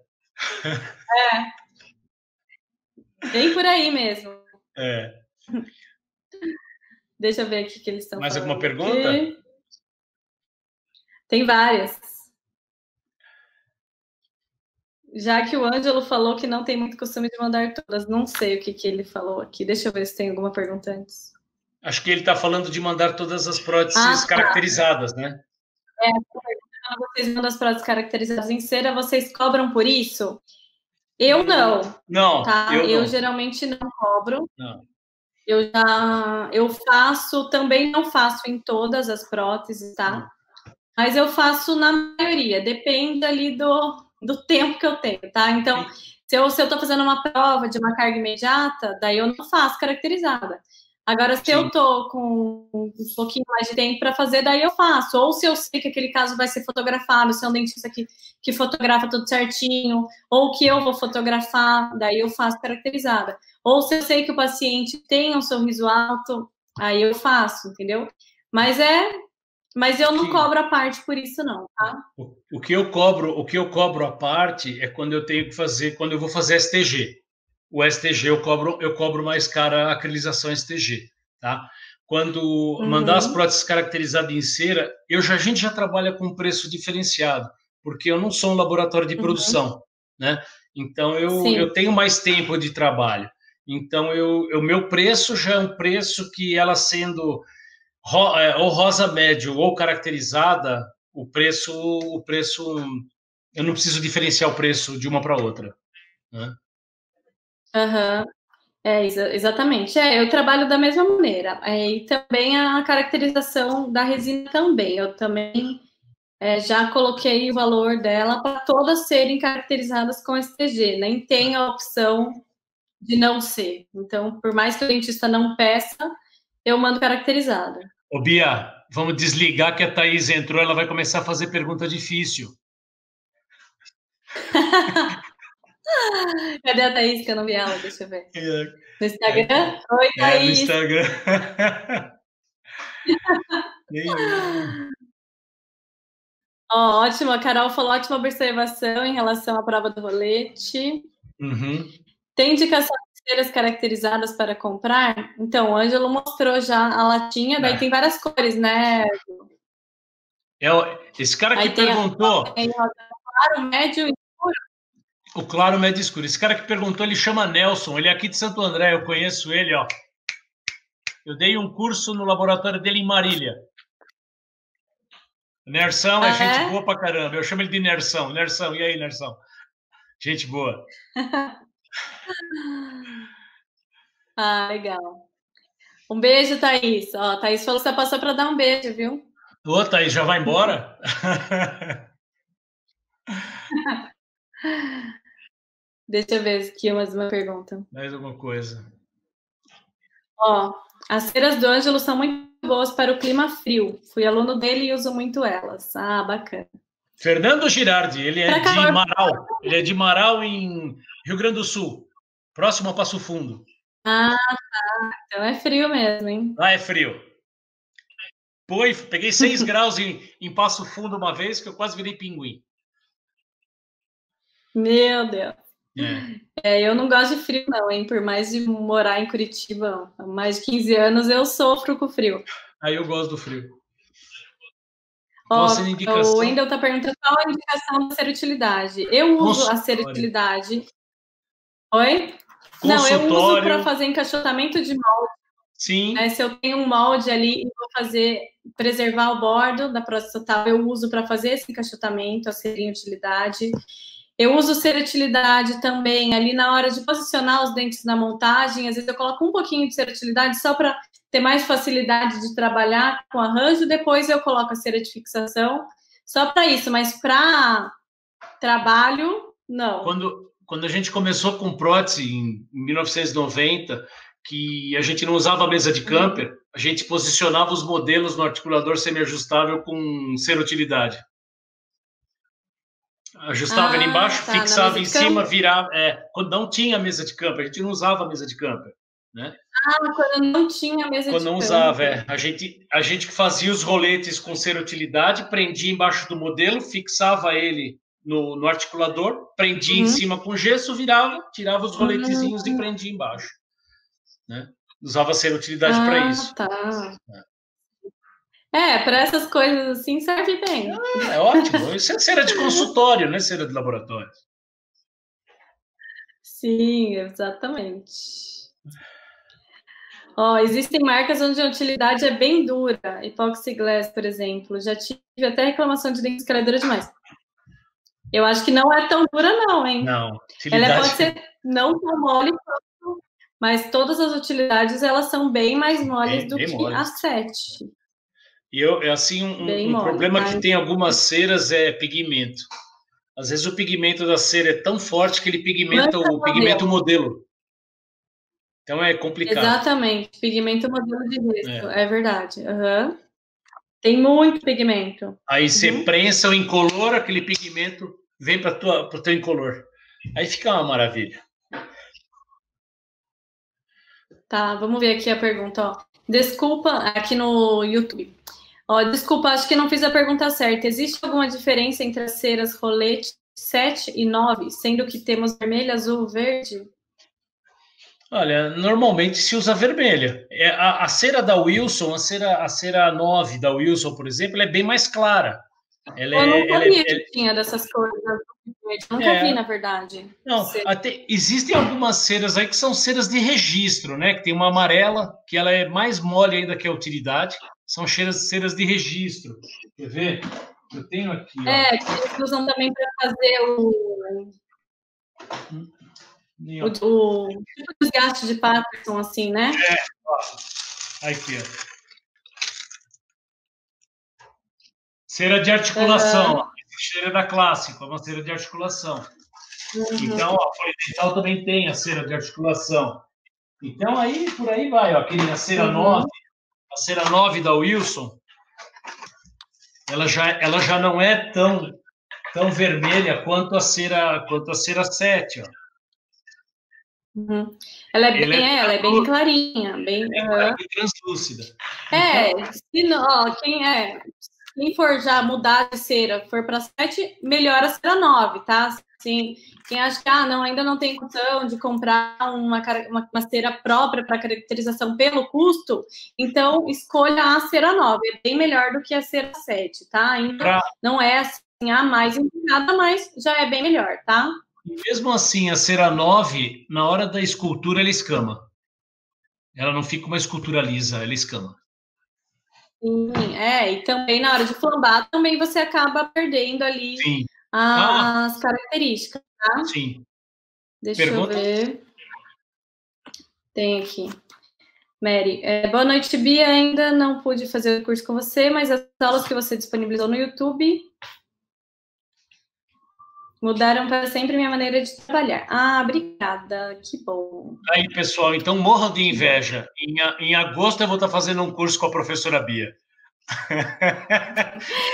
Bem por aí mesmo. É. Deixa eu ver aqui o que eles estão falando. Mais alguma pergunta? Aqui. Tem várias. Já que o Ângelo falou que não tem muito costume de mandar todas, não sei o que ele falou aqui. Deixa eu ver se tem alguma pergunta antes. Acho que ele está falando de mandar todas as próteses caracterizadas, né? Quando vocês mandam as próteses caracterizadas em cera, vocês cobram por isso? Eu não. Não, tá? Eu geralmente não cobro. Não. Eu faço, também não faço em todas as próteses, tá? Mas eu faço na maioria, depende ali do tempo que eu tenho, tá? Então, se eu tô fazendo uma prova de uma carga imediata, daí eu não faço caracterizada. Agora, se eu tô com um pouquinho mais de tempo para fazer, daí eu faço. Ou se eu sei que aquele caso vai ser fotografado, se é um dentista que fotografa tudo certinho, ou que eu vou fotografar, daí eu faço caracterizada. Ou se eu sei que o paciente tem um sorriso alto, aí eu faço, entendeu? Mas eu não cobro a parte por isso, não, tá? O que eu cobro a parte é quando eu tenho que fazer, quando eu vou fazer STG. O STG eu cobro mais cara a acrilização STG, tá? Quando mandar as próteses caracterizadas em cera, a gente já trabalha com preço diferenciado, porque eu não sou um laboratório de produção, né? Então eu tenho mais tempo de trabalho. Então o meu preço já é um preço que ela sendo ou rosa médio ou caracterizada, o preço eu não preciso diferenciar o preço de uma para outra, né? Exatamente. Eu trabalho da mesma maneira. E também a caracterização da resina também. Eu também já coloquei o valor dela para todas serem caracterizadas com STG. Nem tem a opção de não ser. Então, por mais que o dentista não peça, eu mando caracterizada. Ô, Bia, vamos desligar que a Thaís entrou, ela vai começar a fazer pergunta difícil. Cadê a Thaís que eu não vi ela? Deixa eu ver. No Instagram? Oi, Thaís. No Instagram. Ótimo, a Carol falou ótima observação em relação à prova do rolete. Tem indicação de ceras caracterizadas para comprar? Então, o Ângelo mostrou já a latinha, daí tem várias cores, né? Esse cara que perguntou... Tem claro, médio e escuro. O claro, médio e escuro. Esse cara que perguntou, ele chama Nelson, ele é aqui de Santo André, eu conheço ele, ó. Eu dei um curso no laboratório dele em Marília. Nersão é gente boa pra caramba. Eu chamo ele de Nersão. Nersão, e aí, Nersão? Gente boa. Legal. Um beijo, Thaís. Ó, Thaís falou que você passou para dar um beijo, viu? Ô, Thaís, já vai embora? Deixa eu ver aqui mais uma pergunta. Mais alguma coisa. Ó, as ceras do Ângelo são muito boas para o clima frio. Fui aluno dele e uso muito elas. Bacana. Fernando Girardi, ele é de Marau. Ele é de Marau, em Rio Grande do Sul, próximo a Passo Fundo. Tá. Então é frio mesmo, hein? É frio. Peguei 6 graus em Passo Fundo uma vez, que eu quase virei pinguim. Meu Deus. Eu não gosto de frio, não, hein? Por mais de morar em Curitiba há mais de 15 anos, eu sofro com frio. Aí eu gosto do frio. Qual Ó, seria a o indicação? Wendel está perguntando qual a indicação da ser-utilidade. Eu uso a ser-utilidade. Oi? Não, eu uso para fazer encaixotamento de molde. Sim. Se eu tenho um molde ali e vou preservar o bordo da prótese total, eu uso para fazer esse encaixotamento, a ser-utilidade. Eu uso ser-utilidade também ali na hora de posicionar os dentes na montagem. Às vezes eu coloco um pouquinho de ser-utilidade só para ter mais facilidade de trabalhar com arranjo. Depois eu coloco a cera de fixação só para isso, mas para trabalho, não. Quando a gente começou com prótese em 1990, que a gente não usava a mesa de camper, a gente posicionava os modelos no articulador semiajustável com ser-utilidade. Ajustava ele embaixo, fixava em cima, virava. Quando não tinha mesa de camper, a gente não usava a mesa de camper, né? Quando não tinha mesa de camper. Quando não usava, a gente fazia os roletes com ser-utilidade, prendia embaixo do modelo, fixava ele no articulador, prendia em cima com gesso, virava, tirava os roletezinhos e prendia embaixo, né? Usava ser-utilidade para isso. Tá. Para essas coisas assim serve bem. É ótimo. Isso é cera de consultório, não é cera de laboratório. Sim, exatamente. Existem marcas onde a utilidade é bem dura. Epoxy Glass, por exemplo. Já tive até reclamação de dentes que ela é dura demais. Eu acho que não é tão dura, não, hein? Não. Ela pode ser não tão mole quanto, mas todas as utilidades elas são bem mais moles do que a 7. E um problema que tem algumas ceras é pigmento. Às vezes o pigmento da cera é tão forte que ele pigmenta o pigmento modelo. Então é complicado. Exatamente, pigmento modelo de gesso, é verdade. Tem muito pigmento. Aí você prensa o incolor, aquele pigmento vem para o teu incolor. Aí fica uma maravilha. Tá, vamos ver aqui a pergunta. Desculpa, aqui no YouTube. Desculpa, acho que não fiz a pergunta certa. Existe alguma diferença entre as ceras rolete 7 e 9, sendo que temos vermelho, azul, verde? Olha, normalmente se usa vermelha. A cera da Wilson, a cera 9 da Wilson, por exemplo, ela é bem mais clara. Eu não sabia que tinha dessas cores. Nunca vi, na verdade. Não, existem algumas ceras aí que são ceras de registro, né? Que tem uma amarela, que ela é mais mole ainda que a utilidade. São ceras de registro. Quer ver? Eu tenho aqui, que eles usam também para fazer o desgaste de Patterson, assim, né? Aqui, ó. Cera de articulação. Cera da Clássico, é uma cera de articulação. Então, a folha dental também tem a cera de articulação. Então, aí, por aí vai, ó. A cera 9, a cera 9 da Wilson, ela já não é tão vermelha quanto a cera 7, ó. Ela é bem clarinha, bem translúcida. Quem for já mudar de cera, for para 7, melhora a cera 9, tá? Assim, quem acha que ainda não tem condição de comprar uma cera própria para caracterização pelo custo, então escolha a cera 9, é bem melhor do que a cera 7, tá? Ainda não é assim a mais indicada, mas já é bem melhor, tá? E mesmo assim, a cera 9, na hora da escultura, ela escama. Ela não fica uma escultura lisa, ela escama. Sim, e também na hora de flambar, também você acaba perdendo ali as características, tá? Sim. Deixa eu ver. Tem aqui. Mary, boa noite, Bia. Ainda não pude fazer o curso com você, mas as aulas que você disponibilizou no YouTube mudaram para sempre minha maneira de trabalhar. Obrigada, que bom. Aí, pessoal, então morram de inveja. Em agosto eu vou estar fazendo um curso com a professora Bia.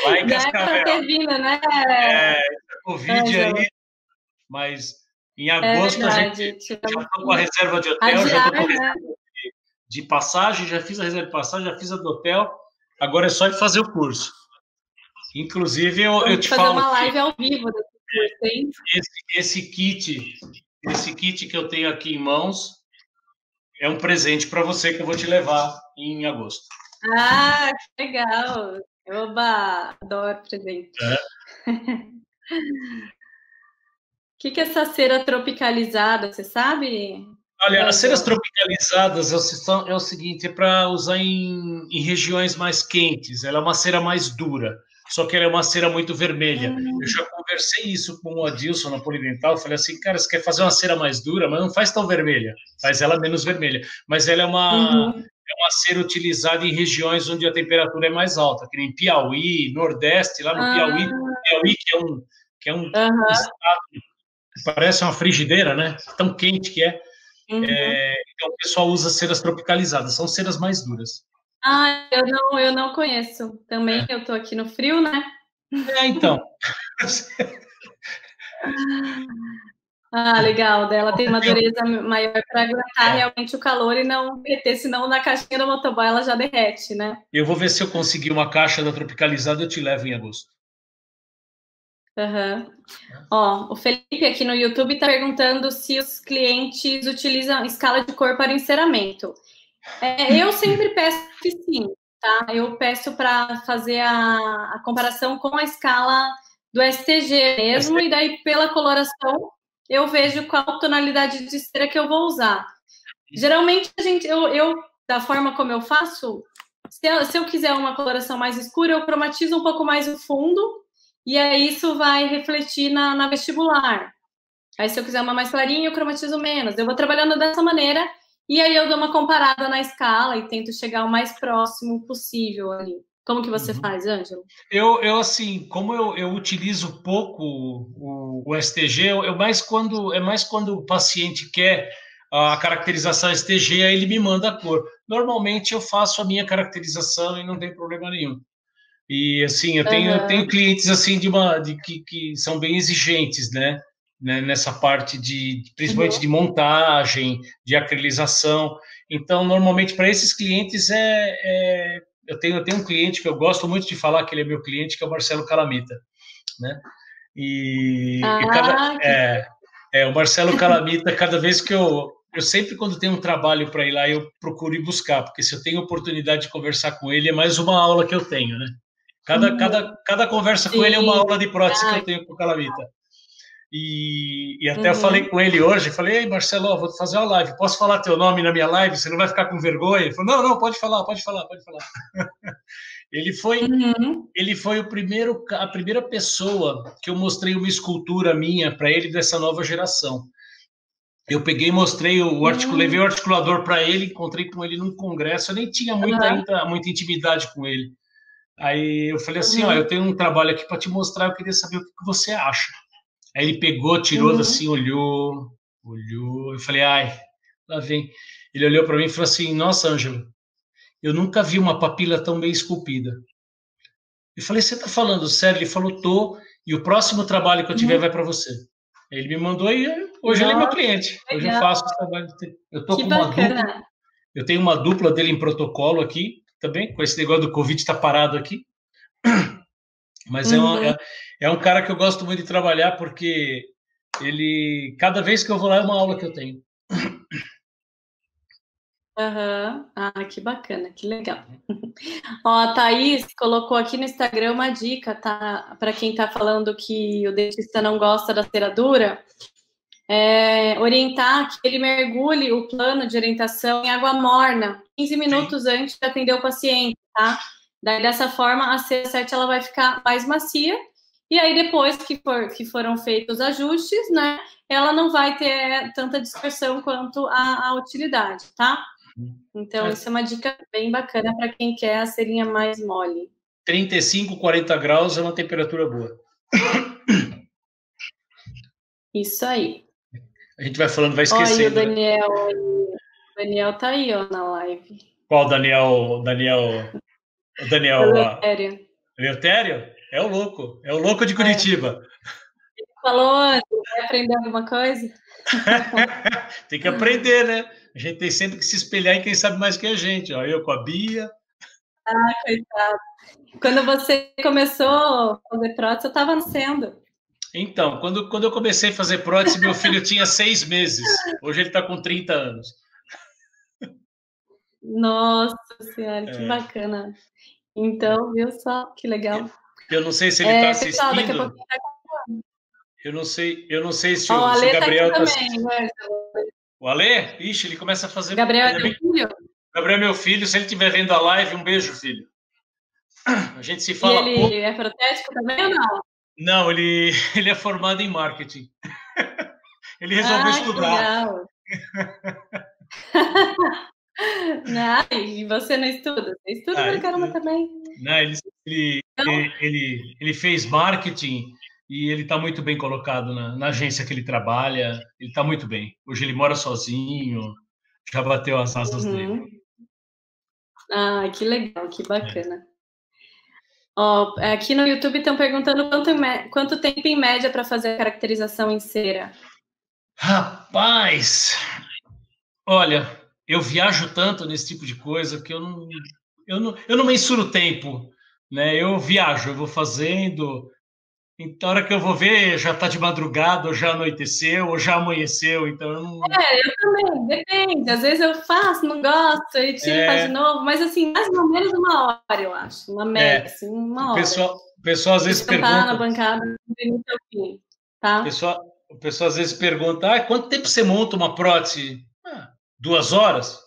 Lá em Cascavel. Já ter vindo, né? Covid aí, mas em agosto a gente já está com a reserva de hotel, já estou com a reserva de passagem, já fiz a reserva de passagem, já fiz a do hotel, agora é só ir fazer o curso. Inclusive, eu te falo... fazer uma live ao vivo desse curso, hein? Esse kit que eu tenho aqui em mãos é um presente para você que eu vou te levar em agosto. Que legal! Oba, adoro presente. É. O que é essa cera tropicalizada, você sabe? Olha, as ceras Ângelo? tropicalizadas é o seguinte, é para usar em regiões mais quentes. Ela é uma cera mais dura, só que ela é uma cera muito vermelha. Eu já conversei isso com o Adilson na Polidental, falei assim, cara, você quer fazer uma cera mais dura, mas não faz tão vermelha, faz ela menos vermelha. Mas ela Uhum. é uma cera utilizada em regiões onde a temperatura é mais alta, que nem Piauí, Nordeste, lá no Piauí, Ah, Piauí que é um aham, estado que parece uma frigideira, né? Tão quente que é. uhum. Então, o pessoal usa ceras tropicalizadas, são ceras mais duras. Ah, eu não conheço. Também eu tô aqui no frio, né? Então, Ah, legal. Dela tem uma dureza maior para aguentar é, realmente o calor e não derreter, senão na caixinha do motoboy ela já derrete, né? eu vou ver se eu conseguir uma caixa da tropicalizada, eu te levo em agosto. Uhum. Ó, o Felipe aqui no YouTube está perguntando se os clientes utilizam escala de cor para enceramento. Eu sempre peço que sim, tá? Eu peço para fazer a comparação com a escala do STG mesmo, e daí pela coloração eu vejo qual tonalidade de cera que eu vou usar. Geralmente da forma como eu faço, se eu quiser uma coloração mais escura, eu cromatizo um pouco mais o fundo, e aí isso vai refletir na vestibular. Aí, se eu quiser uma mais clarinha, eu cromatizo menos. Eu vou trabalhando dessa maneira, e aí eu dou uma comparada na escala e tento chegar o mais próximo possível ali. Como que você Uhum. faz, Ângelo? Assim, como eu utilizo pouco o STG, é mais quando o paciente quer a caracterização STG, aí ele me manda a cor. Normalmente eu faço a minha caracterização e não tem problema nenhum. E assim, eu tenho Aham, clientes assim que são bem exigentes, né, nessa parte principalmente uhum, de montagem, de acrilização. Então, normalmente para esses clientes eu tenho um cliente que eu gosto muito de falar que ele é meu cliente, que é o Marcelo Calamita, né? E Ah, que o Marcelo Calamita, cada vez que eu sempre quando tenho um trabalho para ir lá, eu procuro ir buscar, porque se eu tenho oportunidade de conversar com ele, é mais uma aula que eu tenho, né? Cada conversa com ele é uma sim. aula de prótese que Ah, eu tenho com o Calamita. E até falei uhum, com ele hoje, falei, ei, Marcelo, ó, vou fazer uma live, posso falar teu nome na minha live? Você não vai ficar com vergonha? Ele falou, não, não, pode falar, pode falar, pode falar. Ele foi, uhum, ele foi a primeira pessoa que eu mostrei uma escultura minha para ele dessa nova geração. Eu peguei e mostrei levei o uhum, articulador para ele, encontrei com ele num congresso, eu nem tinha uhum, muita intimidade com ele. Aí eu falei assim, ó, eu uhum, tenho um trabalho aqui para te mostrar, eu queria saber o que você acha. Aí ele pegou, tirou uhum. assim, olhou, eu falei, ai, lá vem. Ele olhou para mim e falou assim, nossa, Ângelo, eu nunca vi uma papila tão bem esculpida. Eu falei, você está falando sério? Ele falou, tô, e o próximo trabalho que eu tiver Uhum. vai para você. Ele me mandou e hoje ele é meu Nossa, cliente. Hoje eu legal, faço esse trabalho. Eu tô que com uma dupla, bacana. eu tenho uma dupla dele em protocolo aqui, também, com esse negócio do Covid está parado aqui, mas Uhum. é um cara que eu gosto muito de trabalhar porque cada vez que eu vou lá é uma aula que eu tenho. Aham. Ah, que bacana, que legal. Ó, a Thaís colocou aqui no Instagram uma dica, tá? Para quem tá falando que o dentista não gosta da cera dura, orientar que ele mergulhe o plano de orientação em água morna, 15 Sim. minutos antes de atender o paciente, tá? Daí, dessa forma, a cera 7 ela vai ficar mais macia, e aí depois que foram feitos os ajustes, né, ela não vai ter tanta dispersão quanto a utilidade, tá? Então, É, isso é uma dica bem bacana para quem quer a cerinha mais mole. 35, 40 graus é uma temperatura boa. Isso aí. A gente vai falando, vai Olha aí o esquecendo, né? Daniel. O Daniel tá aí, ó, na live. Qual o Daniel, Eleutério. Eleutério? É o louco de Curitiba. Falou, vai aprender alguma coisa? Tem que aprender, né? A gente tem sempre que se espelhar em quem sabe mais que a gente. Ó, eu com a Bia. Coitado. Quando você começou a fazer prótese, eu estava nascendo. Então, quando eu comecei a fazer prótese, meu filho tinha 6 meses. Hoje ele está com 30 anos. Nossa Senhora, que É, bacana. Então, viu só que legal. Eu não sei se ele está Pessoal, daqui a assistindo. pouquinho. Eu não sei se Ó, o se o Ale tá aqui Gabriel está também, assistindo. né? O Ale? Ixi, ele começa a fazer. Gabriel é Ainda teu bem. filho? Gabriel é meu filho. Se ele estiver vendo a live, um beijo, filho. A gente se E fala pouco. ele é protético também ou não? Não, ele é formado em marketing. Ele resolveu Ah, que estudar. legal. Não, e você não estuda? Você estuda Ah, pra caramba também. não, ele fez marketing e ele está muito bem colocado na agência que ele trabalha. Ele está muito bem. Hoje ele mora sozinho, já bateu as asas dele. Uhum. Ah, que legal, que É. bacana. Ó, aqui no YouTube estão perguntando quanto tempo em média para fazer a caracterização em cera. Rapaz, olha, eu viajo tanto nesse tipo de coisa que eu não mensuro o tempo, né? Eu viajo, eu vou fazendo. Então, a hora que eu vou ver, já está de madrugada, ou já anoiteceu, ou já amanheceu. Então, eu não. Eu também, depende. Às vezes eu faço, não gosto, e tiro e faço de novo, mas assim, mais ou menos 1 hora, eu acho. Uma média, assim, O 1 hora. pessoal às E vezes sentar na pergunta, bancada do início ao fim, tá? o pessoal às vezes pergunta, quanto tempo você monta uma prótese? 2 horas?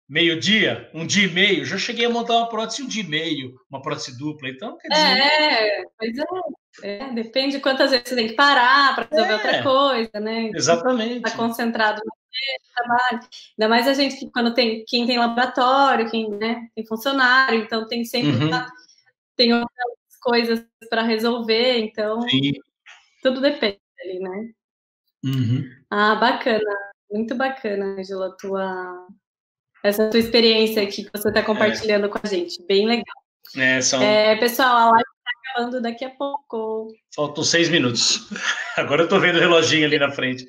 Meio-dia? Um dia e meio? Já cheguei a montar uma prótese 1 dia e meio, uma prótese dupla. Então, quer dizer, Pois depende de quantas vezes você tem que parar para resolver outra é, coisa, né? Tá exatamente. concentrado no trabalho. Ainda mais a gente que quando quem tem laboratório, quem, né, tem funcionário, então tem sempre Uhum, tem outras coisas para resolver, então sim. tudo depende ali, né? Uhum. Ah, bacana, muito bacana, Angela, essa tua experiência aqui que você está compartilhando com a gente, bem legal. Pessoal, a live está acabando daqui a pouco. Faltam 6 minutos. Agora eu estou vendo o reloginho ali na frente.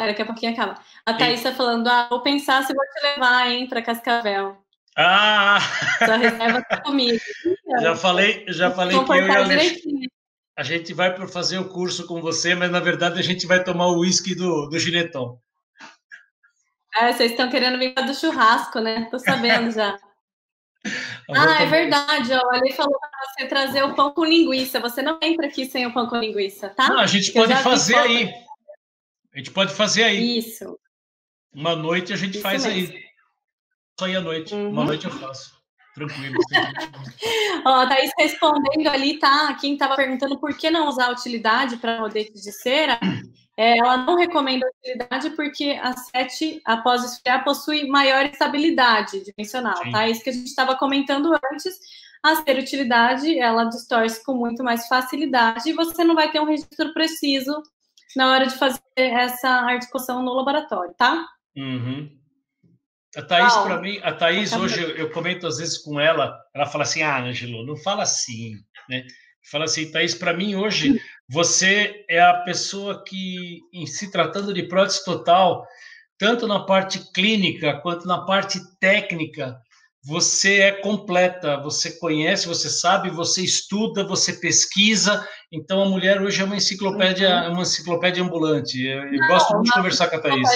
Daqui a pouquinho acaba. A Thaís está falando, vou pensar se vou te levar, hein, para Cascavel. Sua reserva tá comigo. Já falei que eu e Comportar a direitinho. a gente vai para fazer o curso com você, mas na verdade a gente vai tomar o uísque do Gineton. Vocês estão querendo vir para do churrasco, né? Tô sabendo já. É verdade. Ó, o Ale falou para você trazer o pão com linguiça. Você não entra aqui sem o pão com linguiça, tá? Não, a gente pode fazer aí. A gente pode fazer aí. Isso. Uma noite a gente faz mesmo. aí. Só aí à noite. Uma noite eu faço. Tranquilo. Ó, a Thaís respondendo ali, tá? Quem estava perguntando por que não usar a utilidade para rodetes de cera, ela não recomenda a utilidade porque a 7, após esfriar, possui maior estabilidade dimensional, tá? Isso que a gente estava comentando antes. A cera utilidade, ela distorce com muito mais facilidade e você não vai ter um registro preciso na hora de fazer essa articulação no laboratório, tá? Uhum. A Thaís, para mim, hoje eu comento às vezes com ela fala assim, Ângelo, não fala assim, né? Fala assim, Thaís, para mim hoje, você é a pessoa que, em se tratando de prótese total, tanto na parte clínica quanto na parte técnica, você é completa, você conhece, você sabe, você estuda, você pesquisa. Então a mulher hoje é uma enciclopédia ambulante. Eu gosto muito de conversar com a Thaís.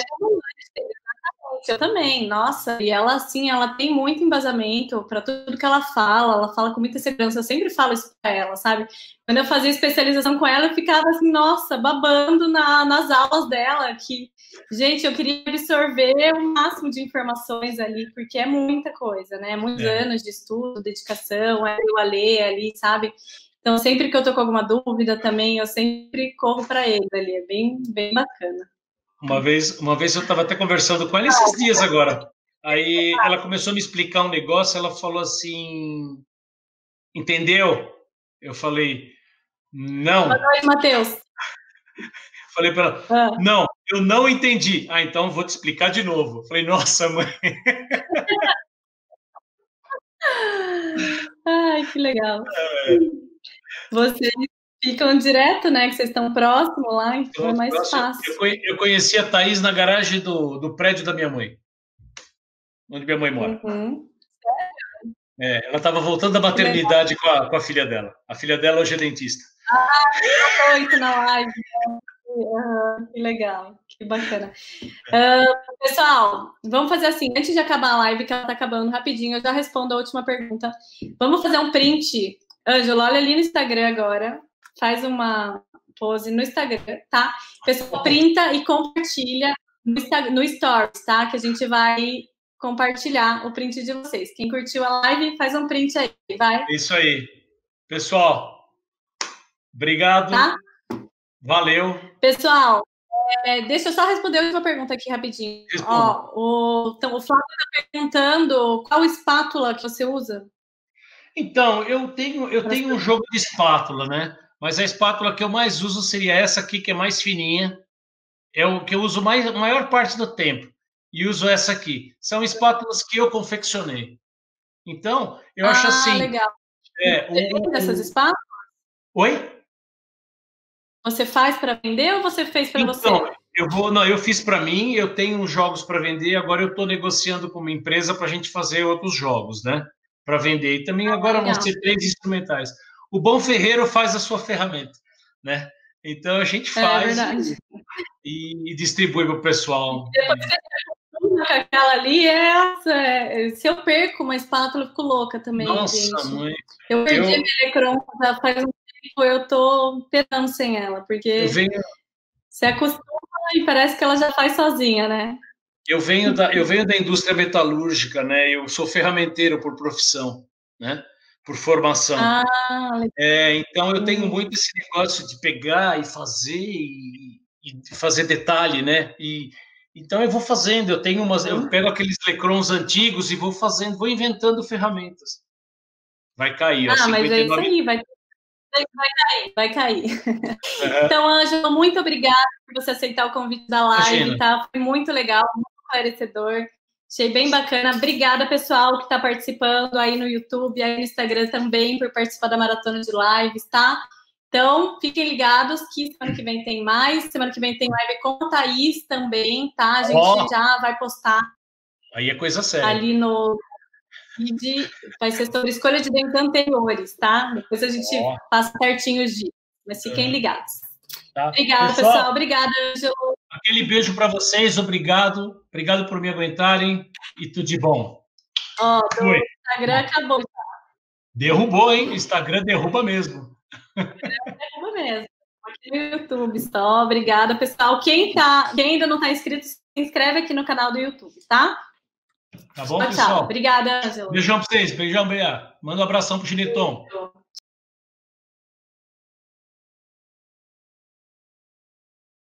Eu também, nossa, e ela, assim, ela tem muito embasamento para tudo que ela fala com muita segurança, eu sempre falo isso para ela, sabe? Quando eu fazia especialização com ela, eu ficava assim, nossa, babando nas aulas dela, que, gente, eu queria absorver o máximo de informações ali, porque é muita coisa, né? Muitos anos de estudo, dedicação, eu a ler ali, sabe? Então, sempre que eu tô com alguma dúvida também, eu sempre corro para ele ali, é bem, bem bacana. Uma vez eu estava até conversando com ela esses dias agora. Aí ela começou a me explicar um negócio, ela falou assim, entendeu? Eu falei, não. Boa noite, Matheus. Falei para ela, não, eu não entendi. Então vou te explicar de novo. Falei, nossa, mãe. Ai, que legal. Vocês ficam direto, né? Que vocês estão próximos lá, então é mais fácil. Eu conheci a Thaís na garagem do prédio da minha mãe, onde minha mãe mora. Uhum. Ela estava voltando da maternidade com a filha dela. A filha dela hoje é dentista. Eu tô isso na live. Que legal, que bacana. Pessoal, vamos fazer assim, antes de acabar a live, que ela está acabando rapidinho, eu já respondo a última pergunta. Vamos fazer um print. Ângelo, olha ali no Instagram agora, faz uma pose no Instagram, tá? Pessoal, printa e compartilha no Stories, tá? Que a gente vai compartilhar o print de vocês. Quem curtiu a live, faz um print aí, vai. Isso aí. Pessoal, obrigado. Tá? Valeu. Pessoal, deixa eu só responder a última pergunta aqui rapidinho. Ó, o Flávio está perguntando qual espátula que você usa? Então, eu tenho um jogo de espátula, né? Mas a espátula que eu mais uso seria essa aqui, que é mais fininha. É o que eu uso a maior parte do tempo. E uso essa aqui. São espátulas que eu confeccionei. Então, eu acho assim... legal. Você vende essas espátulas? Oi? Você faz para vender ou você fez para você? Eu fiz para mim, eu tenho uns jogos para vender, agora eu estou negociando com uma empresa para a gente fazer outros jogos, né? Para vender. E também agora vão ser 3 instrumentais. O Bom Ferreiro faz a sua ferramenta, né? Então a gente faz e distribui para o pessoal. Depois que aquela ali, se eu perco uma espátula, eu fico louca também. Nossa, gente. mãe. Eu perdi a minha Electron já faz um tempo, eu tô penando sem ela, porque se acostuma e parece que ela já faz sozinha, né? Eu venho da indústria metalúrgica, né? Eu sou ferramenteiro por profissão, né? Por formação. Então eu tenho muito esse negócio de pegar e fazer detalhe, né? Então eu vou fazendo, eu pego aqueles Lecrons antigos e vou fazendo, vou inventando ferramentas. Vai cair, ó. Mas é isso aí, vai cair. Então, Ângelo, muito obrigada por você aceitar o convite da live, tá? Foi muito legal, muito esclarecedor. Achei bem bacana. Obrigada, pessoal, que está participando aí no YouTube, aí no Instagram também, por participar da maratona de lives, tá? Então, fiquem ligados que semana que vem tem mais. Semana que vem tem live com a Thaís também, tá? A gente já vai postar. Aí é coisa séria. Ali no vídeo, vai ser sobre escolha de dentes anteriores, tá? Depois a gente passa certinho os dias. Mas fiquem ligados. Tá. Obrigada, pessoal. Obrigada, Ângelo. Aquele beijo para vocês. Obrigado. Obrigado por me aguentarem. E tudo de bom. O Instagram acabou. Derrubou, hein? O Instagram derruba mesmo. Derruba mesmo. Aqui no YouTube só. Obrigada, pessoal. Quem ainda não está inscrito, se inscreve aqui no canal do YouTube, tá? Tá bom, pessoal? Obrigada, Ângelo. Beijão para vocês. Beijão, Bea. Manda um abração pro Gineton.